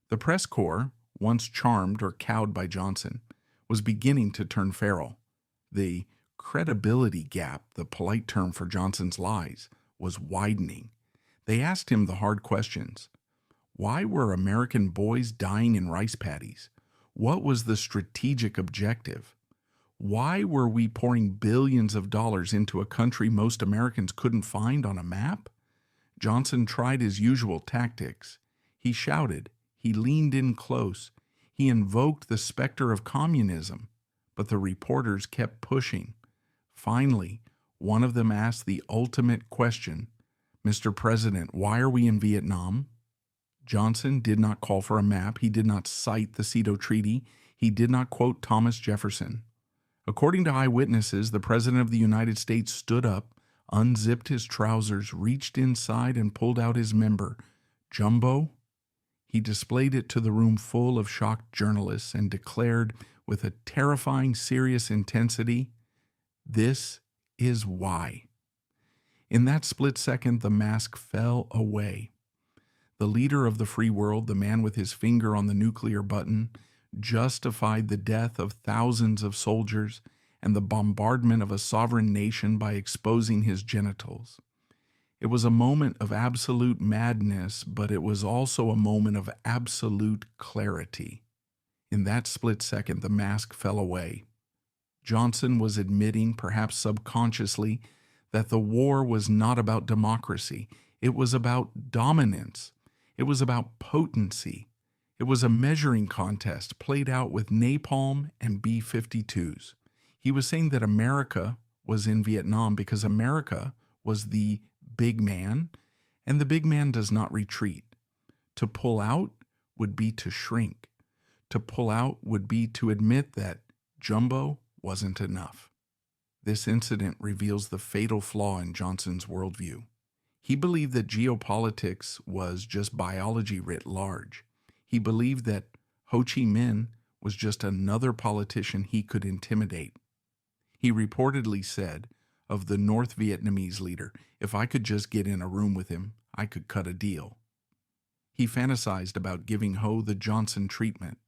The press corps, once charmed or cowed by Johnson, was beginning to turn feral. The credibility gap, the polite term for Johnson's lies, was widening. They asked him the hard questions. Why were American boys dying in rice paddies? What was the strategic objective? Why were we pouring billions of dollars into a country most Americans couldn't find on a map? Johnson tried his usual tactics. He shouted. He leaned in close. He invoked the specter of communism. But the reporters kept pushing. Finally, one of them asked the ultimate question, "Mr. President, why are we in Vietnam?" Johnson did not call for a map. He did not cite the Cito Treaty. He did not quote Thomas Jefferson. According to eyewitnesses, the President of the United States stood up, unzipped his trousers, reached inside, and pulled out his member. Jumbo? He displayed it to the room full of shocked journalists and declared with a terrifying, serious intensity, "This is why." In that split second, the mask fell away. The leader of the free world, the man with his finger on the nuclear button, justified the death of thousands of soldiers and the bombardment of a sovereign nation by exposing his genitals. It was a moment of absolute madness, but it was also a moment of absolute clarity. In that split second, the mask fell away. Johnson was admitting, perhaps subconsciously, that the war was not about democracy. It was about dominance. It was about potency. It was a measuring contest played out with napalm and B-52s. He was saying that America was in Vietnam because America was the big man, and the big man does not retreat. To pull out would be to shrink. To pull out would be to admit that Jumbo wasn't enough. This incident reveals the fatal flaw in Johnson's worldview. He believed that geopolitics was just biology writ large. He believed that Ho Chi Minh was just another politician he could intimidate. He reportedly said of the North Vietnamese leader, "If I could just get in a room with him, I could cut a deal." He fantasized about giving Ho the Johnson treatment.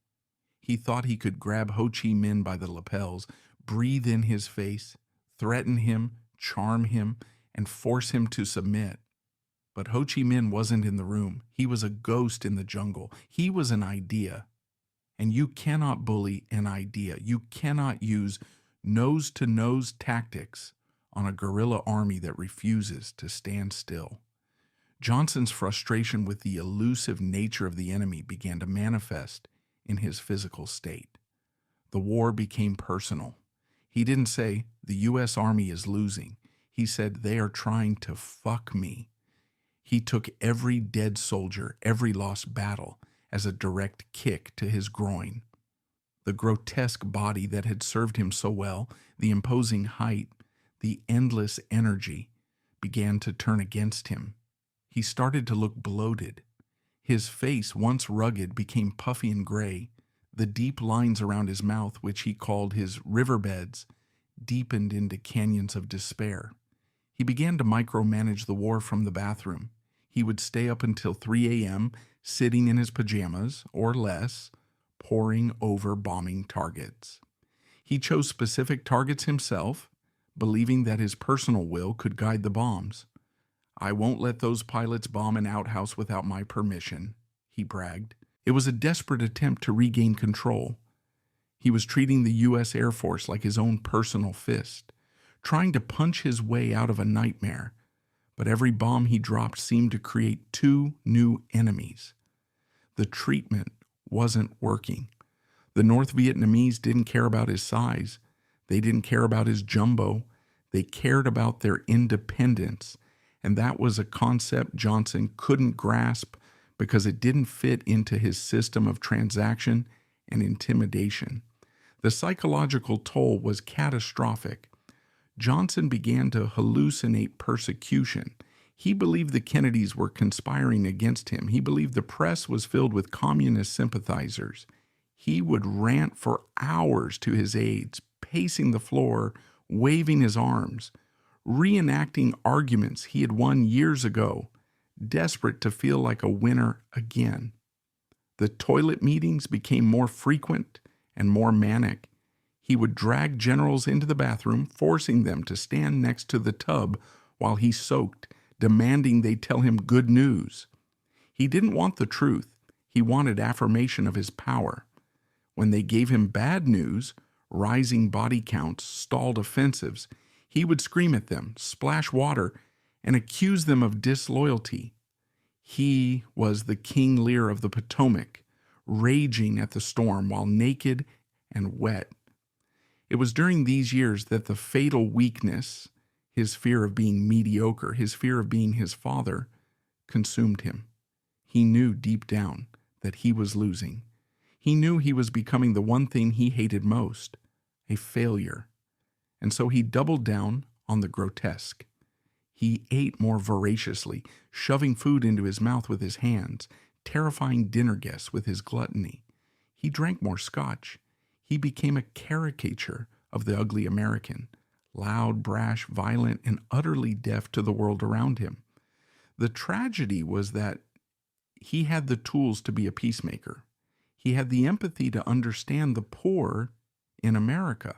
He thought he could grab Ho Chi Minh by the lapels, breathe in his face, threaten him, charm him, and force him to submit. But Ho Chi Minh wasn't in the room. He was a ghost in the jungle. He was an idea. And you cannot bully an idea. You cannot use nose-to-nose tactics on a guerrilla army that refuses to stand still. Johnson's frustration with the elusive nature of the enemy began to manifest in his physical state. The war became personal. He didn't say, "The U.S. Army is losing." He said, "They are trying to fuck me." He took every dead soldier, every lost battle, as a direct kick to his groin. The grotesque body that had served him so well, the imposing height, the endless energy, began to turn against him. He started to look bloated. His face, once rugged, became puffy and gray. The deep lines around his mouth, which he called his riverbeds, deepened into canyons of despair. He began to micromanage the war from the bathroom. He would stay up until 3 a.m., sitting in his pajamas, or less, poring over bombing targets. He chose specific targets himself, believing that his personal will could guide the bombs. "I won't let those pilots bomb an outhouse without my permission," he bragged. It was a desperate attempt to regain control. He was treating the U.S. Air Force like his own personal fist, trying to punch his way out of a nightmare. But every bomb he dropped seemed to create 2 new enemies. The treatment wasn't working. The North Vietnamese didn't care about his size. They didn't care about his jumbo. They cared about their independence. And that was a concept Johnson couldn't grasp because it didn't fit into his system of transaction and intimidation. The psychological toll was catastrophic. Johnson began to hallucinate persecution. He believed the Kennedys were conspiring against him. He believed the press was filled with communist sympathizers. He would rant for hours to his aides, pacing the floor, waving his arms, reenacting arguments he had won years ago, desperate to feel like a winner again. The toilet meetings became more frequent and more manic. He would drag generals into the bathroom, forcing them to stand next to the tub while he soaked, demanding they tell him good news. He didn't want the truth. He wanted affirmation of his power. When they gave him bad news, rising body counts, stalled offensives, he would scream at them, splash water, and accuse them of disloyalty. He was the King Lear of the Potomac, raging at the storm while naked and wet. It was during these years that the fatal weakness, his fear of being mediocre, his fear of being his father, consumed him. He knew deep down that he was losing. He knew he was becoming the one thing he hated most, a failure. And so he doubled down on the grotesque. He ate more voraciously, shoving food into his mouth with his hands, terrifying dinner guests with his gluttony. He drank more scotch. He became a caricature of the ugly American, loud, brash, violent, and utterly deaf to the world around him. The tragedy was that he had the tools to be a peacemaker. He had the empathy to understand the poor in America,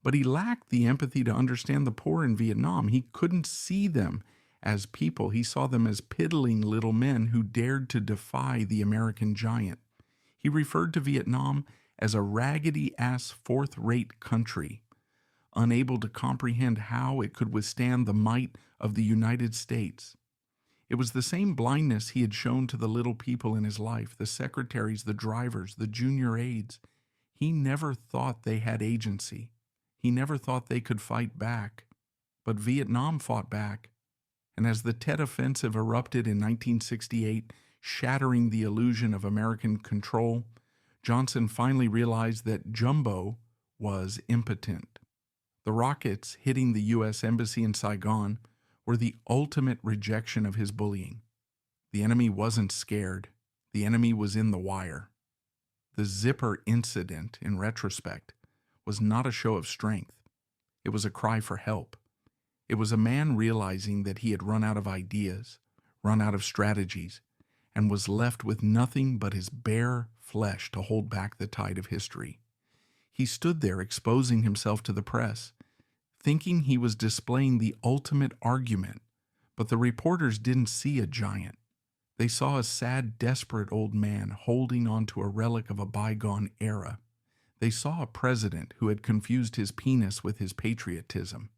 but he lacked the empathy to understand the poor in Vietnam. He couldn't see them as people. He saw them as piddling little men who dared to defy the American giant. He referred to Vietnam as a raggedy-ass fourth-rate country, unable to comprehend how it could withstand the might of the United States. It was the same blindness he had shown to the little people in his life, the secretaries, the drivers, the junior aides. He never thought they had agency. He never thought they could fight back. But Vietnam fought back. And as the Tet Offensive erupted in 1968, shattering the illusion of American control, Johnson finally realized that Jumbo was impotent. The rockets hitting the U.S. Embassy in Saigon were the ultimate rejection of his bullying. The enemy wasn't scared. The enemy was in the wire. The zipper incident, in retrospect, was not a show of strength. It was a cry for help. It was a man realizing that he had run out of ideas, run out of strategies, and was left with nothing but his bare flesh to hold back the tide of history. He stood there exposing himself to the press, thinking he was displaying the ultimate argument, but the reporters didn't see a giant. They saw a sad, desperate old man holding on to a relic of a bygone era. They saw a president who had confused his penis with his patriotism.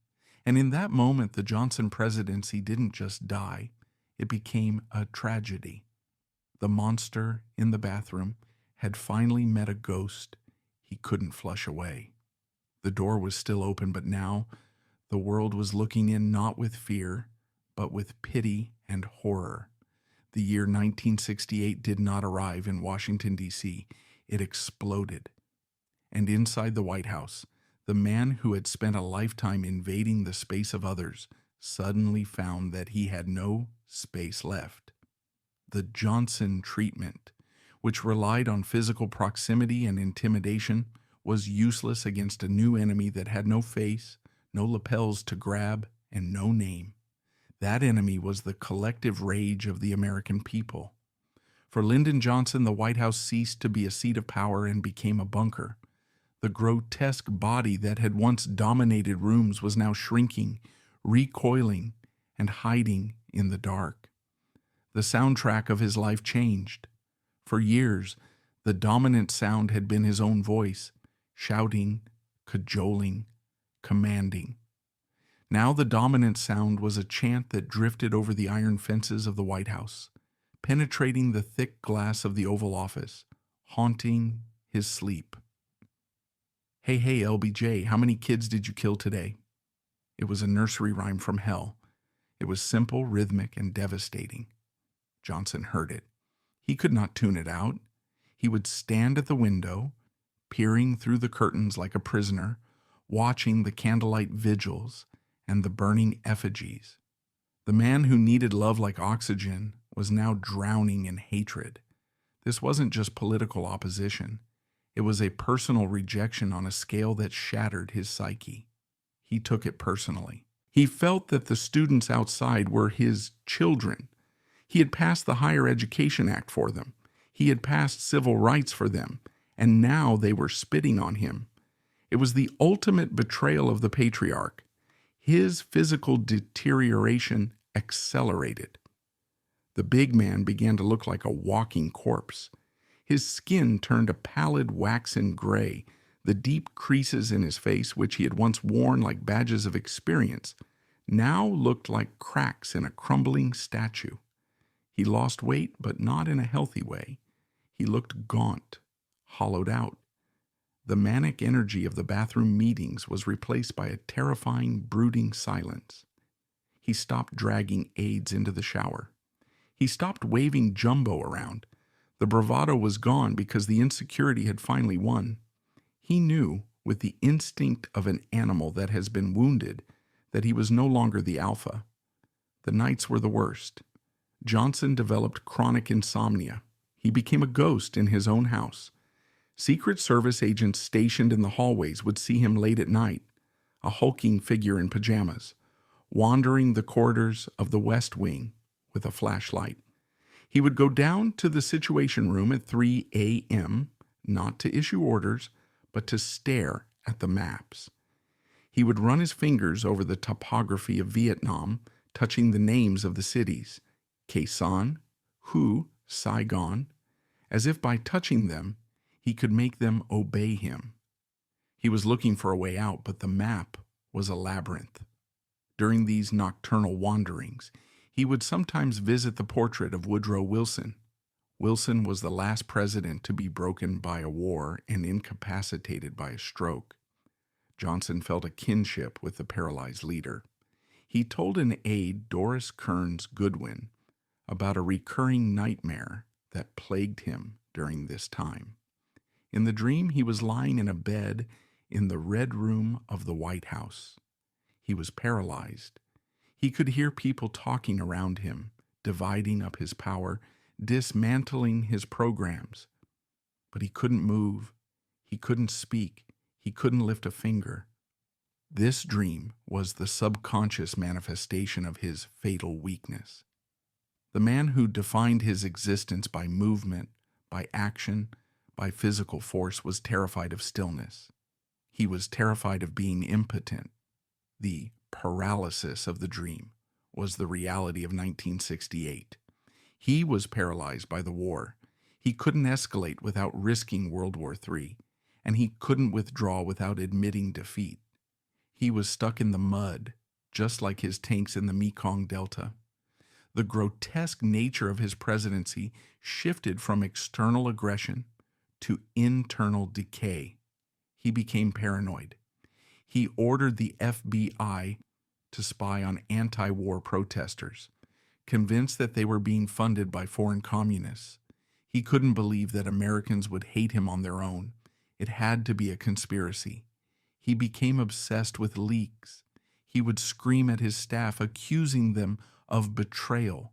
And in that moment, the Johnson presidency didn't just die. It became a tragedy. The monster in the bathroom had finally met a ghost he couldn't flush away. The door was still open, but now the world was looking in not with fear, but with pity and horror. The year 1968 did not arrive in Washington, D.C. It exploded. And inside the White House, the man who had spent a lifetime invading the space of others suddenly found that he had no space left. The Johnson treatment, which relied on physical proximity and intimidation, was useless against a new enemy that had no face, no lapels to grab, and no name. That enemy was the collective rage of the American people. For Lyndon Johnson, the White House ceased to be a seat of power and became a bunker. The grotesque body that had once dominated rooms was now shrinking, recoiling, and hiding in the dark. The soundtrack of his life changed. For years, the dominant sound had been his own voice, shouting, cajoling, commanding. Now the dominant sound was a chant that drifted over the iron fences of the White House, penetrating the thick glass of the Oval Office, haunting his sleep. Hey, hey, LBJ, how many kids did you kill today? It was a nursery rhyme from hell. It was simple, rhythmic, and devastating. Johnson heard it. He could not tune it out. He would stand at the window, peering through the curtains like a prisoner, watching the candlelight vigils and the burning effigies. The man who needed love like oxygen was now drowning in hatred. This wasn't just political opposition. It was a personal rejection on a scale that shattered his psyche. He took it personally. He felt that the students outside were his children. He had passed the Higher Education Act for them. He had passed civil rights for them, and now they were spitting on him. It was the ultimate betrayal of the patriarch. His physical deterioration accelerated. The big man began to look like a walking corpse. His skin turned a pallid waxen gray. The deep creases in his face, which he had once worn like badges of experience, now looked like cracks in a crumbling statue. He lost weight, but not in a healthy way. He looked gaunt, hollowed out. The manic energy of the bathroom meetings was replaced by a terrifying, brooding silence. He stopped dragging aides into the shower. He stopped waving Jumbo around. The bravado was gone because the insecurity had finally won. He knew, with the instinct of an animal that has been wounded, that he was no longer the alpha. The nights were the worst. Johnson developed chronic insomnia. He became a ghost in his own house. Secret Service agents stationed in the hallways would see him late at night, a hulking figure in pajamas, wandering the corridors of the West Wing with a flashlight. He would go down to the Situation Room at 3 a.m., not to issue orders, but to stare at the maps. He would run his fingers over the topography of Vietnam, touching the names of the cities, Khe Sanh, Hue, Saigon, as if by touching them, he could make them obey him. He was looking for a way out, but the map was a labyrinth. During these nocturnal wanderings, he would sometimes visit the portrait of Woodrow Wilson. Wilson was the last president to be broken by a war and incapacitated by a stroke. Johnson felt a kinship with the paralyzed leader. He told an aide, Doris Kearns Goodwin, about a recurring nightmare that plagued him during this time. In the dream, he was lying in a bed in the Red Room of the White House. He was paralyzed. He could hear people talking around him, dividing up his power, dismantling his programs. But he couldn't move. He couldn't speak. He couldn't lift a finger. This dream was the subconscious manifestation of his fatal weakness. The man who defined his existence by movement, by action, by physical force was terrified of stillness. He was terrified of being impotent. The paralysis of the dream was the reality of 1968. He was paralyzed by the war. He couldn't escalate without risking World War III, and he couldn't withdraw without admitting defeat. He was stuck in the mud, just like his tanks in the Mekong Delta. The grotesque nature of his presidency shifted from external aggression to internal decay. He became paranoid. He ordered the FBI to spy on anti-war protesters, convinced that they were being funded by foreign communists. He couldn't believe that Americans would hate him on their own. It had to be a conspiracy. He became obsessed with leaks. He would scream at his staff, accusing them of betrayal.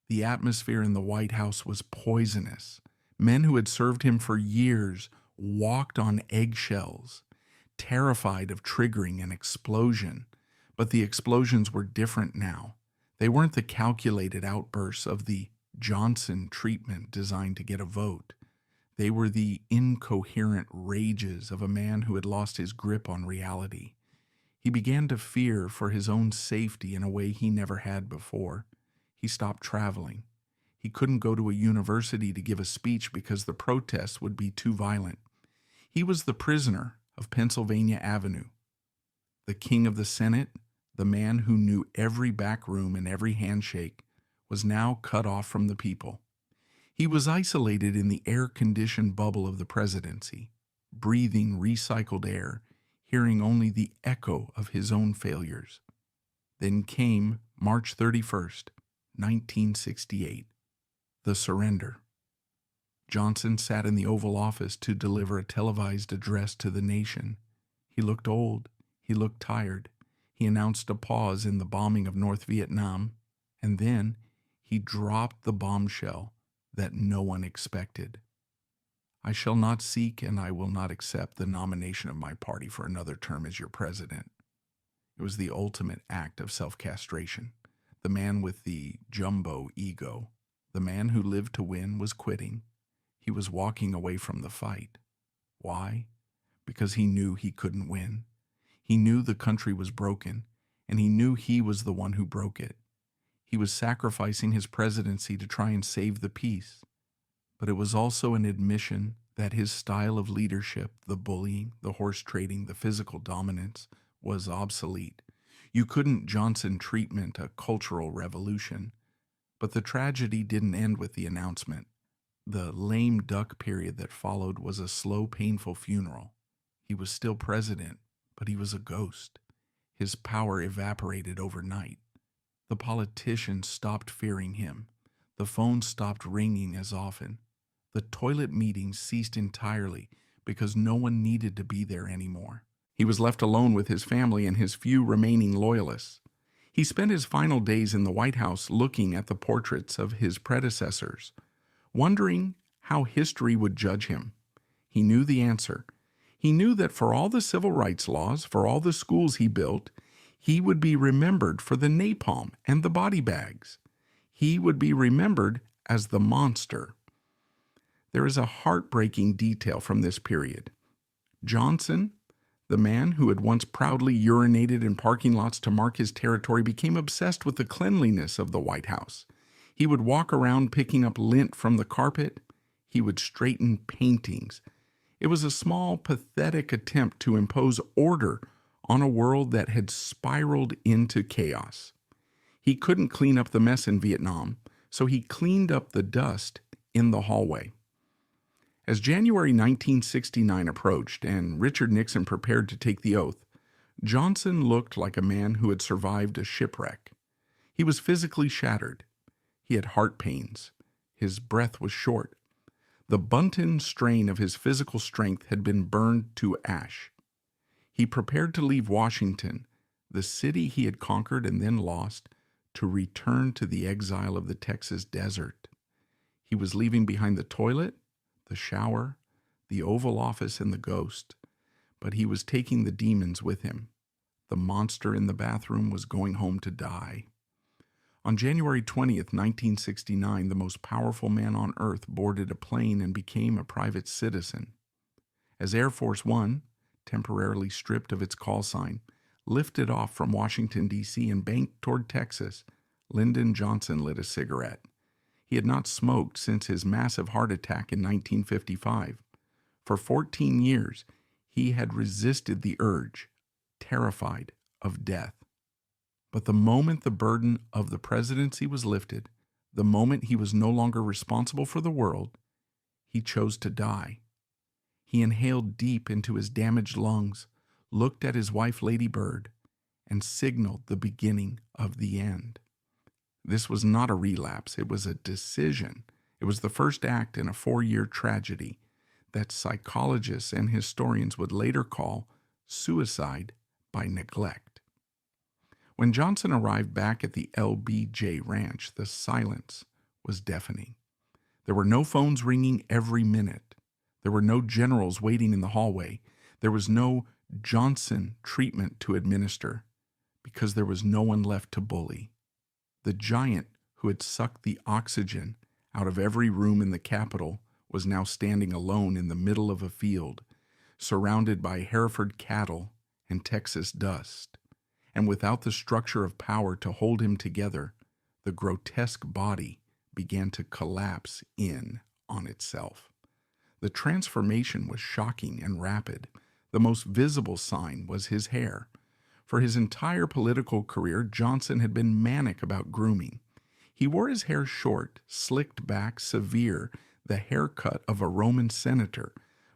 The atmosphere in the White House was poisonous. Men who had served him for years walked on eggshells, terrified of triggering an explosion. But the explosions were different now. They weren't the calculated outbursts of the Johnson treatment designed to get a vote. They were the incoherent rages of a man who had lost his grip on reality. He began to fear for his own safety in a way he never had before. He stopped traveling. He couldn't go to a university to give a speech because the protests would be too violent. He was the prisoner of Pennsylvania Avenue. The king of the Senate, the man who knew every back room and every handshake, was now cut off from the people. He was isolated in the air-conditioned bubble of the presidency, breathing recycled air, hearing only the echo of his own failures. Then came March 31st, 1968, the surrender. Johnson sat in the Oval Office to deliver a televised address to the nation. He looked old. He looked tired. He announced a pause in the bombing of North Vietnam, and then he dropped the bombshell that no one expected. I shall not seek and I will not accept the nomination of my party for another term as your president. It was the ultimate act of self-castration. The man with the jumbo ego, the man who lived to win, was quitting. He was walking away from the fight. Why? Because he knew he couldn't win. He knew the country was broken, and he knew he was the one who broke it. He was sacrificing his presidency to try and save the peace. But it was also an admission that his style of leadership, the bullying, the horse trading, the physical dominance, was obsolete. You couldn't Johnson treatment a cultural revolution. But the tragedy didn't end with the announcement. The lame duck period that followed was a slow, painful funeral. He was still president, but he was a ghost. His power evaporated overnight. The politicians stopped fearing him. The phone stopped ringing as often. The toilet meetings ceased entirely because no one needed to be there anymore. He was left alone with his family and his few remaining loyalists. He spent his final days in the White House looking at the portraits of his predecessors, wondering how history would judge him. He knew the answer. He knew that for all the civil rights laws, for all the schools he built, he would be remembered for the napalm and the body bags. He would be remembered as the monster. There is a heartbreaking detail from this period. Johnson, the man who had once proudly urinated in parking lots to mark his territory, became obsessed with the cleanliness of the White House. He would walk around picking up lint from the carpet. He would straighten paintings. It was a small, pathetic attempt to impose order on a world that had spiraled into chaos. He couldn't clean up the mess in Vietnam, so he cleaned up the dust in the hallway. As January 1969 approached and Richard Nixon prepared to take the oath, Johnson looked like a man who had survived a shipwreck. He was physically shattered. He had heart pains. His breath was short. The Bunton strain of his physical strength had been burned to ash. He prepared to leave Washington, the city he had conquered and then lost, to return to the exile of the Texas desert. He was leaving behind the toilet, the shower, the Oval Office, and the ghost, but he was taking the demons with him. The monster in the bathroom was going home to die. On January 20th, 1969, the most powerful man on earth boarded a plane and became a private citizen. As Air Force One, temporarily stripped of its call sign, lifted off from Washington, D.C. and banked toward Texas, Lyndon Johnson lit a cigarette. He had not smoked since his massive heart attack in 1955. For 14 years, he had resisted the urge, terrified of death. But the moment the burden of the presidency was lifted, the moment he was no longer responsible for the world, he chose to die. He inhaled deep into his damaged lungs, looked at his wife Lady Bird, and signaled the beginning of the end. This was not a relapse, it was a decision. It was the first act in a 4-year tragedy that psychologists and historians would later call suicide by neglect. When Johnson arrived back at the LBJ Ranch, the silence was deafening. There were no phones ringing every minute. There were no generals waiting in the hallway. There was no Johnson treatment to administer because there was no one left to bully. The giant who had sucked the oxygen out of every room in the Capitol was now standing alone in the middle of a field, surrounded by Hereford cattle and Texas dust. And without the structure of power to hold him together, the grotesque body began to collapse in on itself. The transformation was shocking and rapid. The most visible sign was his hair. For his entire political career, Johnson had been manic about grooming. He wore his hair short, slicked back, severe, the haircut of a Roman senator.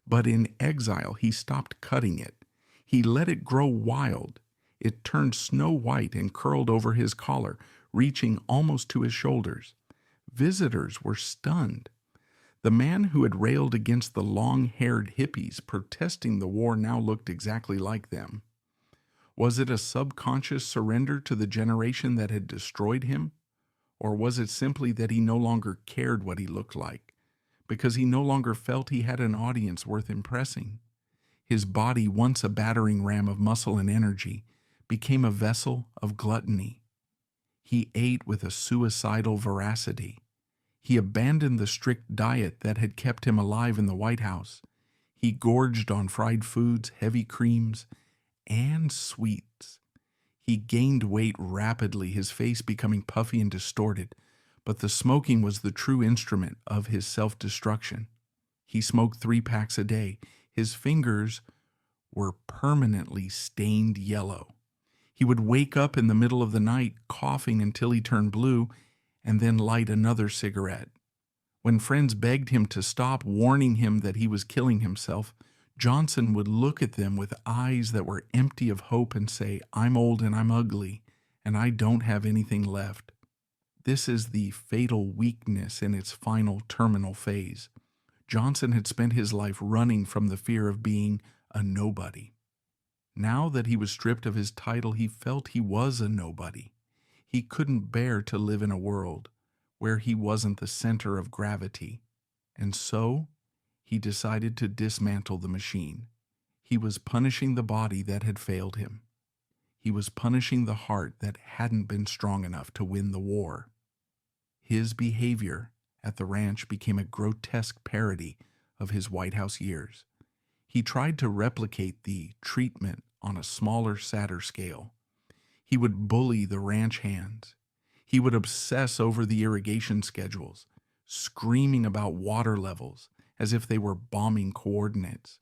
But in exile, he stopped cutting it. He let it grow wild. It turned snow white and curled over his collar, reaching almost to his shoulders. Visitors were stunned. The man who had railed against the long-haired hippies protesting the war now looked exactly like them. Was it a subconscious surrender to the generation that had destroyed him? Or was it simply that he no longer cared what he looked like, because he no longer felt he had an audience worth impressing? His body, once a battering ram of muscle and energy, became a vessel of gluttony. He ate with a suicidal voracity. He abandoned the strict diet that had kept him alive in the White House. He gorged on fried foods, heavy creams, and sweets. He gained weight rapidly, his face becoming puffy and distorted. But the smoking was the true instrument of his self-destruction. He smoked 3 packs a day. His fingers were permanently stained yellow. He would wake up in the middle of the night coughing until he turned blue and then light another cigarette. When friends begged him to stop, warning him that he was killing himself, Johnson would look at them with eyes that were empty of hope and say, "I'm old and I'm ugly, and I don't have anything left." This is the fatal weakness in its final terminal phase. Johnson had spent his life running from the fear of being a nobody. Now that he was stripped of his title, he felt he was a nobody. He couldn't bear to live in a world where he wasn't the center of gravity. And so, he decided to dismantle the machine. He was punishing the body that had failed him. He was punishing the heart that hadn't been strong enough to win the war. His behavior at the ranch became a grotesque parody of his White House years. He tried to replicate the treatment on a smaller, sadder scale. He would bully the ranch hands. He would obsess over the irrigation schedules, screaming about water levels as if they were bombing coordinates.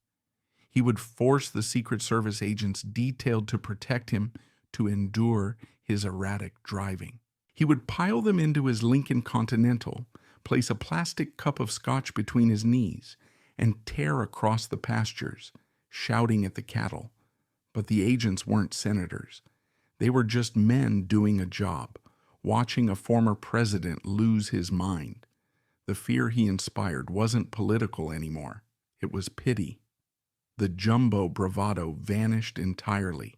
He would force the Secret Service agents detailed to protect him to endure his erratic driving. He would pile them into his Lincoln Continental, place a plastic cup of scotch between his knees, and tear across the pastures, shouting at the cattle. But the agents weren't senators. They were just men doing a job, watching a former president lose his mind. The fear he inspired wasn't political anymore. It was pity. The jumbo bravado vanished entirely.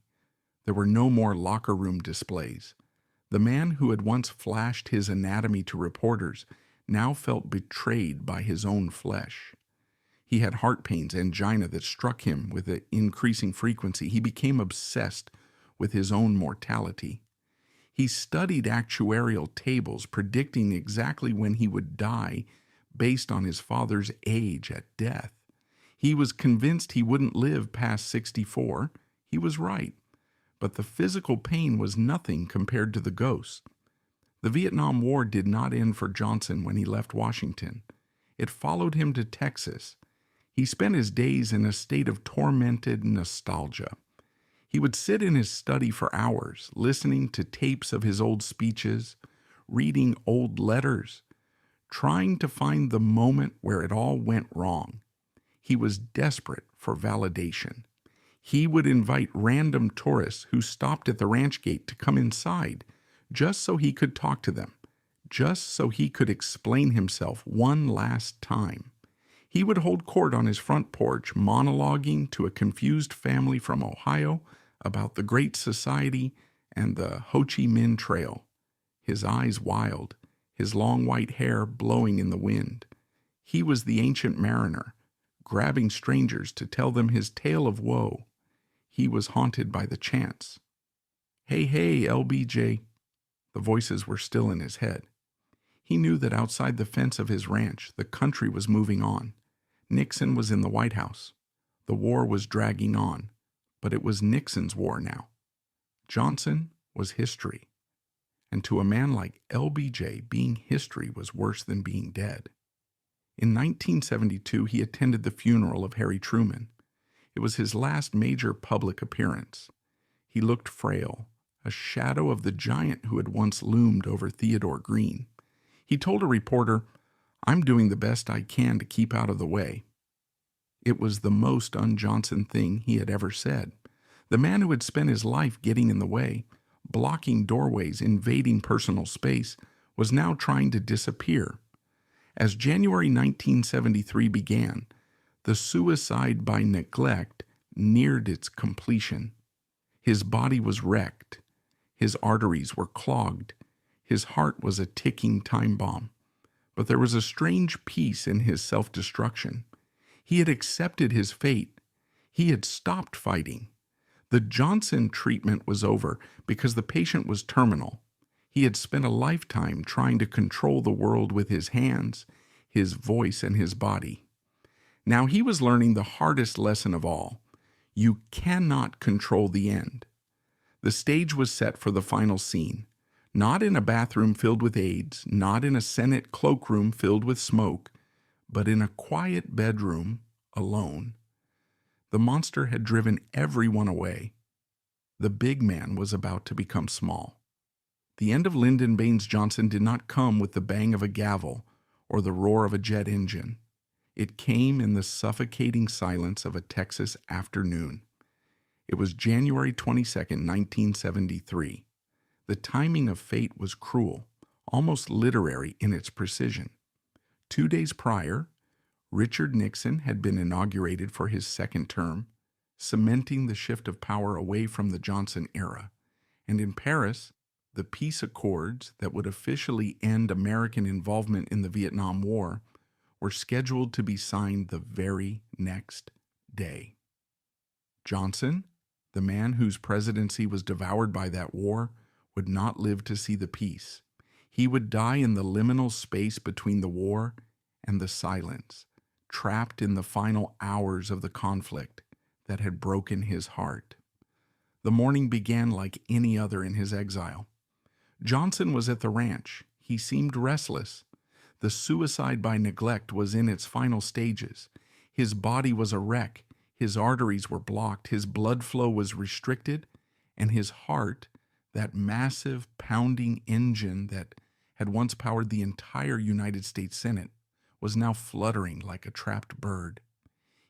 There were no more locker room displays. The man who had once flashed his anatomy to reporters now felt betrayed by his own flesh. He had heart pains, angina that struck him with an increasing frequency. He became obsessed with his own mortality. He studied actuarial tables predicting exactly when he would die based on his father's age at death. He was convinced he wouldn't live past 64. He was right. But the physical pain was nothing compared to the ghosts. The Vietnam War did not end for Johnson when he left Washington. It followed him to Texas. He spent his days in a state of tormented nostalgia. He would sit in his study for hours, listening to tapes of his old speeches, reading old letters, trying to find the moment where it all went wrong. He was desperate for validation. He would invite random tourists who stopped at the ranch gate to come inside, just so he could talk to them, just so he could explain himself one last time. He would hold court on his front porch, monologuing to a confused family from Ohio about the Great Society and the Ho Chi Minh Trail, his eyes wild, his long white hair blowing in the wind. He was the ancient mariner, grabbing strangers to tell them his tale of woe. He was haunted by the chants. "Hey, hey, LBJ." The voices were still in his head. He knew that outside the fence of his ranch, the country was moving on. Nixon was in the White House. The war was dragging on, but it was Nixon's war now. Johnson was history. And to a man like LBJ, being history was worse than being dead. In 1972, he attended the funeral of Harry Truman. It was his last major public appearance. He looked frail, a shadow of the giant who had once loomed over Theodore Green. He told a reporter, "I'm doing the best I can to keep out of the way." It was the most un-Johnson thing he had ever said. The man who had spent his life getting in the way, blocking doorways, invading personal space, was now trying to disappear. As January 1973 began, the suicide by neglect neared its completion. His body was wrecked. His arteries were clogged. His heart was a ticking time bomb. But there was a strange peace in his self-destruction. He had accepted his fate. He had stopped fighting. The Johnson treatment was over because the patient was terminal. He had spent a lifetime trying to control the world with his hands, his voice, and his body. Now he was learning the hardest lesson of all. You cannot control the end. The stage was set for the final scene. Not in a bathroom filled with aides, not in a Senate cloakroom filled with smoke, but in a quiet bedroom, alone. The monster had driven everyone away. The big man was about to become small. The end of Lyndon Baines Johnson did not come with the bang of a gavel or the roar of a jet engine. It came in the suffocating silence of a Texas afternoon. It was January 22nd, 1973. The timing of fate was cruel, almost literary in its precision. 2 days prior, Richard Nixon had been inaugurated for his second term, cementing the shift of power away from the Johnson era. And in Paris, the peace accords that would officially end American involvement in the Vietnam War were scheduled to be signed the very next day. Johnson, the man whose presidency was devoured by that war, would not live to see the peace. He would die in the liminal space between the war and the silence, trapped in the final hours of the conflict that had broken his heart. The morning began like any other in his exile. Johnson was at the ranch. He seemed restless. The suicide by neglect was in its final stages. His body was a wreck. His arteries were blocked. His blood flow was restricted. And his heart, that massive pounding engine that had once powered the entire United States Senate, was now fluttering like a trapped bird.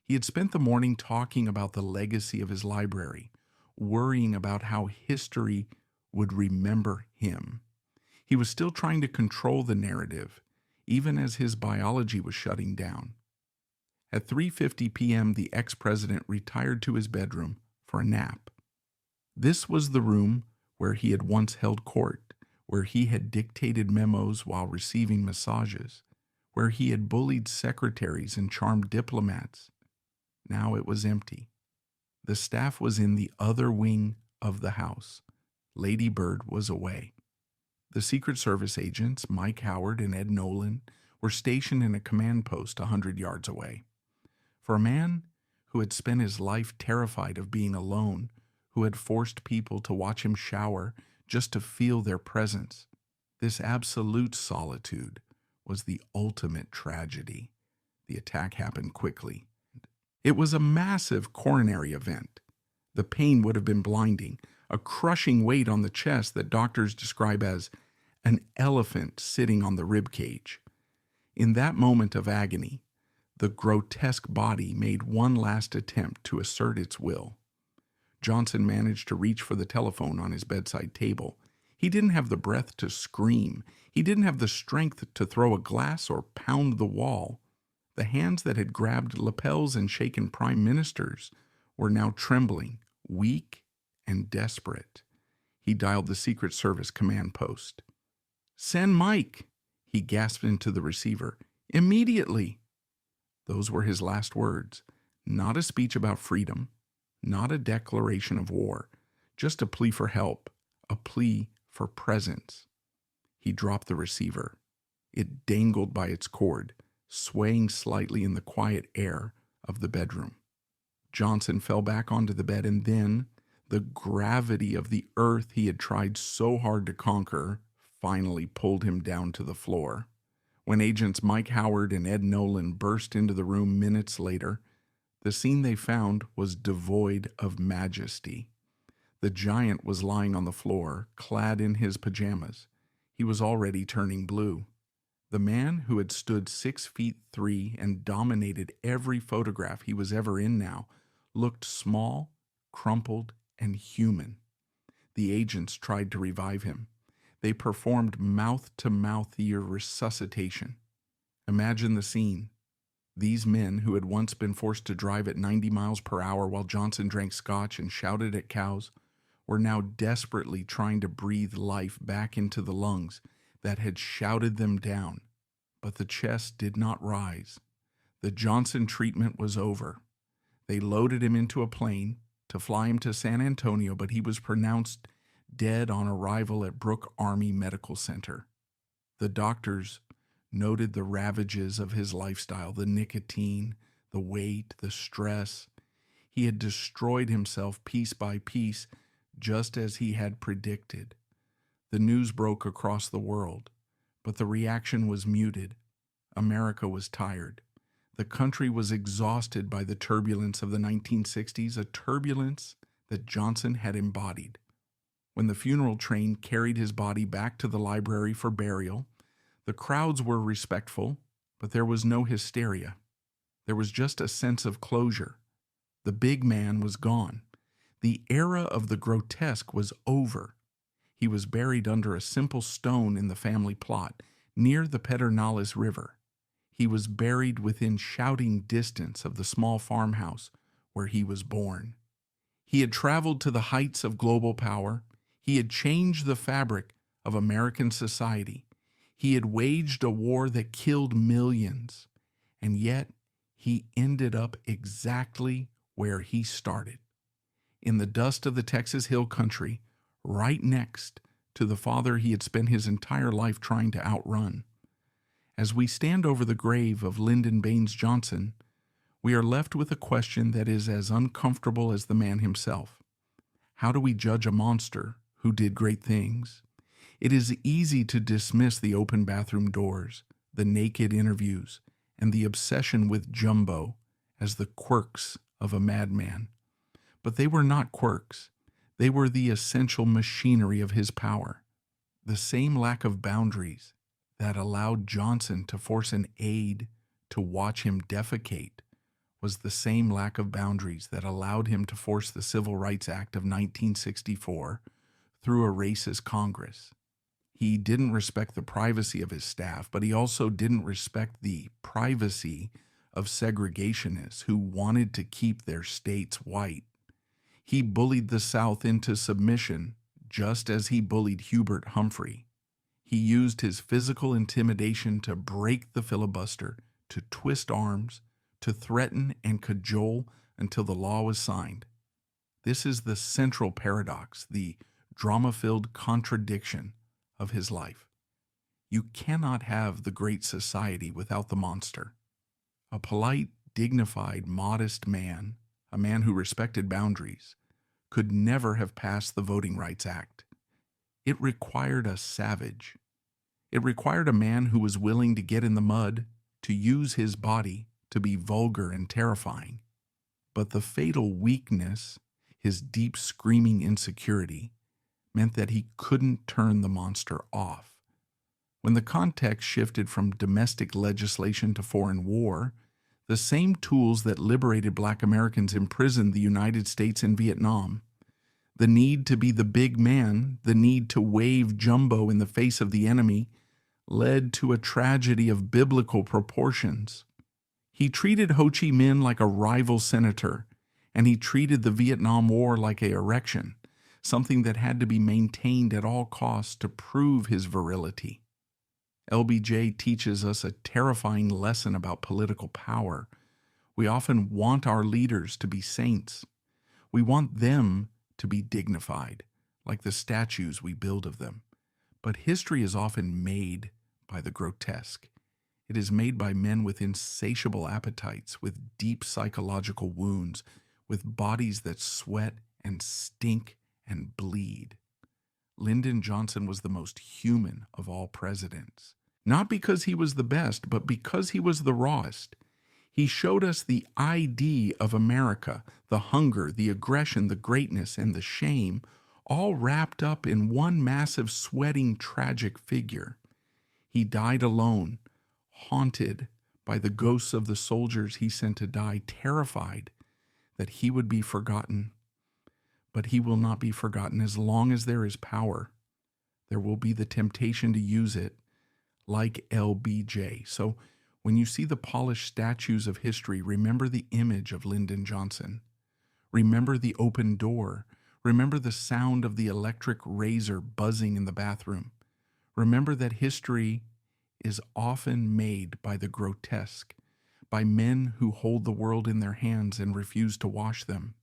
He had spent the morning talking about the legacy of his library, worrying about how history would remember him. He was still trying to control the narrative, even as his biology was shutting down. At 3:50 p.m., the ex-president retired to his bedroom for a nap. This was the room where he had once held court, where he had dictated memos while receiving massages, where he had bullied secretaries and charmed diplomats. Now it was empty. The staff was in the other wing of the house. Lady Bird was away. The Secret Service agents, Mike Howard and Ed Nolan, were stationed in a command post 100 yards away. For a man who had spent his life terrified of being alone, who had forced people to watch him shower just to feel their presence, this absolute solitude was the ultimate tragedy. The attack happened quickly. It was a massive coronary event. The pain would have been blinding, a crushing weight on the chest that doctors describe as an elephant sitting on the rib cage. In that moment of agony, the grotesque body made one last attempt to assert its will. Johnson managed to reach for the telephone on his bedside table. He didn't have the breath to scream. He didn't have the strength to throw a glass or pound the wall. The hands that had grabbed lapels and shaken prime ministers were now trembling, weak and desperate. He dialed the Secret Service command post. "Send Mike," he gasped into the receiver. "Immediately." Those were his last words. Not a speech about freedom, not a declaration of war, just a plea for help, a plea for presence. He dropped the receiver. It dangled by its cord, swaying slightly in the quiet air of the bedroom. Johnson fell back onto the bed, and then the gravity of the earth he had tried so hard to conquer finally pulled him down to the floor. When agents Mike Howard and Ed Nolan burst into the room minutes later, the scene they found was devoid of majesty. The giant was lying on the floor, clad in his pajamas. He was already turning blue. The man who had stood 6'3" and dominated every photograph he was ever in now looked small, crumpled, and human. The agents tried to revive him. They performed mouth-to-mouth ear resuscitation. Imagine the scene. These men, who had once been forced to drive at 90 miles per hour while Johnson drank scotch and shouted at cows, were now desperately trying to breathe life back into the lungs that had shouted them down. But the chest did not rise. The Johnson treatment was over. They loaded him into a plane to fly him to San Antonio, but he was pronounced dead on arrival at Brooke Army Medical Center. The doctors noted the ravages of his lifestyle, the nicotine, the weight, the stress. He had destroyed himself piece by piece, just as he had predicted. The news broke across the world, but the reaction was muted. America was tired. The country was exhausted by the turbulence of the 1960s, a turbulence that Johnson had embodied. When the funeral train carried his body back to the library for burial, the crowds were respectful, but there was no hysteria. There was just a sense of closure. The big man was gone. The era of the grotesque was over. He was buried under a simple stone in the family plot, near the Pedernales River. He was buried within shouting distance of the small farmhouse where he was born. He had traveled to the heights of global power. He had changed the fabric of American society. He had waged a war that killed millions, and yet he ended up exactly where he started, in the dust of the Texas Hill Country, right next to the father he had spent his entire life trying to outrun. As we stand over the grave of Lyndon B. Johnson, we are left with a question that is as uncomfortable as the man himself. How do we judge a monster who did great things? It is easy to dismiss the open bathroom doors, the naked interviews, and the obsession with Jumbo as the quirks of a madman. But they were not quirks. They were the essential machinery of his power. The same lack of boundaries that allowed Johnson to force an aide to watch him defecate was the same lack of boundaries that allowed him to force the Civil Rights Act of 1964 through a racist Congress. He didn't respect the privacy of his staff, but he also didn't respect the privacy of segregationists who wanted to keep their states white. He bullied the South into submission, just as he bullied Hubert Humphrey. He used his physical intimidation to break the filibuster, to twist arms, to threaten and cajole until the law was signed. This is the central paradox, the drama-filled contradiction of his life. You cannot have the great society without the monster. A polite, dignified, modest man, a man who respected boundaries, could never have passed the Voting Rights Act. It required a savage. It required a man who was willing to get in the mud, to use his body to be vulgar and terrifying. But the fatal weakness, his deep screaming insecurity, meant that he couldn't turn the monster off. When the context shifted from domestic legislation to foreign war, the same tools that liberated Black Americans imprisoned the United States in Vietnam. The need to be the big man, the need to wave Jumbo in the face of the enemy, led to a tragedy of biblical proportions. He treated Ho Chi Minh like a rival senator, and he treated the Vietnam War like an erection, something that had to be maintained at all costs to prove his virility. LBJ teaches us a terrifying lesson about political power. We often want our leaders to be saints. We want them to be dignified, like the statues we build of them. But history is often made by the grotesque. It is made by men with insatiable appetites, with deep psychological wounds, with bodies that sweat and stink and bleed. Lyndon Johnson was the most human of all presidents. Not because he was the best, but because he was the rawest. He showed us the ID of America, the hunger, the aggression, the greatness, and the shame, all wrapped up in one massive, sweating, tragic figure. He died alone, haunted by the ghosts of the soldiers he sent to die, terrified that he would be forgotten. But he will not be forgotten as long as there is power. There will be the temptation to use it, like LBJ. So when you see the polished statues of history, remember the image of Lyndon Johnson. Remember the open door. Remember the sound of the electric razor buzzing in the bathroom. Remember that history is often made by the grotesque, by men who hold the world in their hands and refuse to wash them.